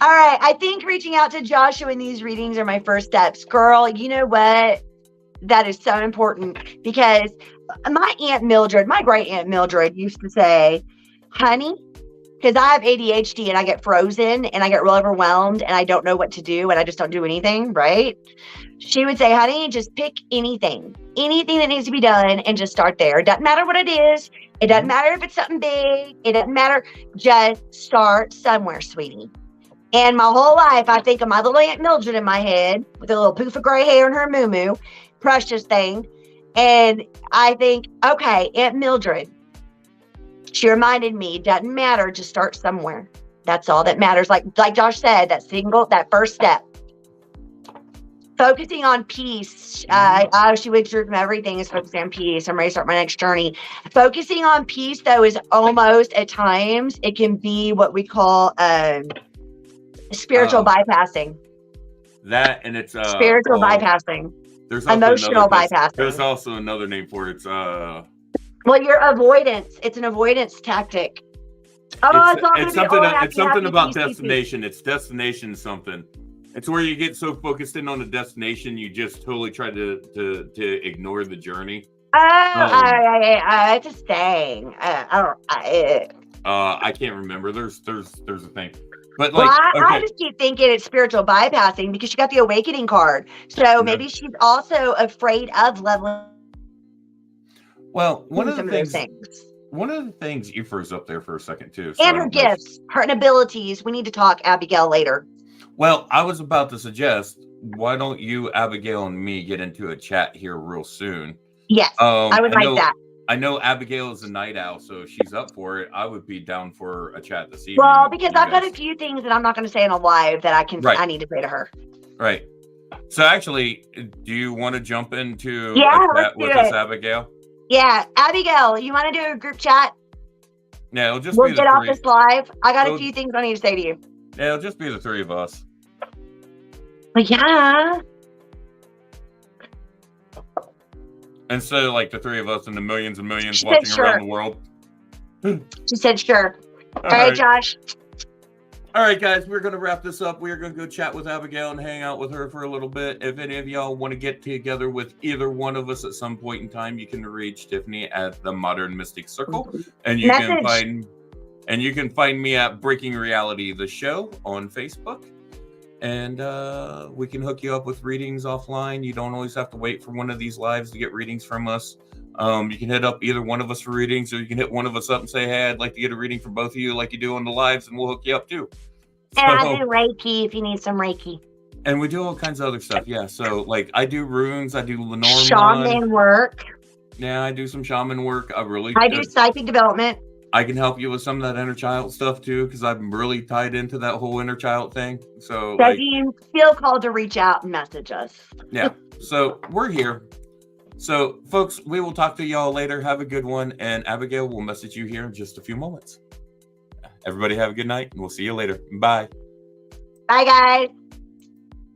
All right. I think reaching out to Joshua in these readings are my first steps. Girl, you know what? That is so important because my great Aunt Mildred used to say, honey, because I have ADHD and I get frozen and I get real overwhelmed and I don't know what to do and I just don't do anything, right? She would say, honey, just pick anything that needs to be done and just start there. It doesn't matter what it is. It doesn't matter if it's something big. It doesn't matter. Just start somewhere, sweetie. And my whole life, I think of my little Aunt Mildred in my head with a little poof of gray hair in her moo-moo, precious thing. And I think, okay, Aunt Mildred, she reminded me, it doesn't matter, just start somewhere. That's all that matters. Like Josh said, that first step. Focusing on peace. She went through from everything is focusing on peace. I'm ready to start my next journey. Focusing on peace, though, is almost at times, it can be what we call spiritual bypassing. That and it's spiritual bypassing. There's emotional bypassing. There's also another name for it. It's well, your avoidance. It's an avoidance tactic. It's something about destination. It's destination something. It's where you get so focused in on the destination, you just totally try to ignore the journey. It's a saying. I can't remember. There's a thing. But like, I just keep thinking it's spiritual bypassing because she got the awakening card. So maybe she's also afraid of leveling. Well, one of the things Aoife's up there for a second too. And her gifts, her abilities. We need to talk Abigail later. Well, I was about to suggest, why don't you, Abigail, and me get into a chat here real soon? Yes, I would like that. I know Abigail is a night owl, so if she's up for it, I would be down for a chat this evening. Well, because I've got a few things that I'm not going to say in a live that I need to say to her. Right. So actually, do you want to jump into a chat with us, Abigail? Yeah, Abigail, you want to do a group chat? Yeah, it'll just we'll get off this live. I got a few things I need to say to you. Yeah, it'll just be the three of us. Yeah. Instead of like the three of us and the millions and millions watching around the world. She said sure. All right, Josh. All right, guys, we're going to wrap this up. We're going to go chat with Abigail and hang out with her for a little bit. If any of y'all want to get together with either one of us at some point in time, you can reach Tiffany at the Modern Mystic Circle. And you can find me at Breaking Reality, the show on Facebook. And we can hook you up with readings offline. You don't always have to wait for one of these lives to get readings from us. You can hit up either one of us for readings, or you can hit one of us up and say, hey, I'd like to get a reading from both of you like you do on the lives, and we'll hook you up too. And I do Reiki if you need some Reiki. And we do all kinds of other stuff, yeah. So, like, I do runes, I do Lenormand. Shaman work. Yeah, I do some shaman work. I do psychic development. I can help you with some of that inner child stuff too, because I'm really tied into that whole inner child thing. So you feel called to reach out and message us. Yeah. So we're here. So folks, we will talk to y'all later. Have a good one. And Abigail will message you here in just a few moments. Everybody have a good night, and we'll see you later. Bye. Bye, guys.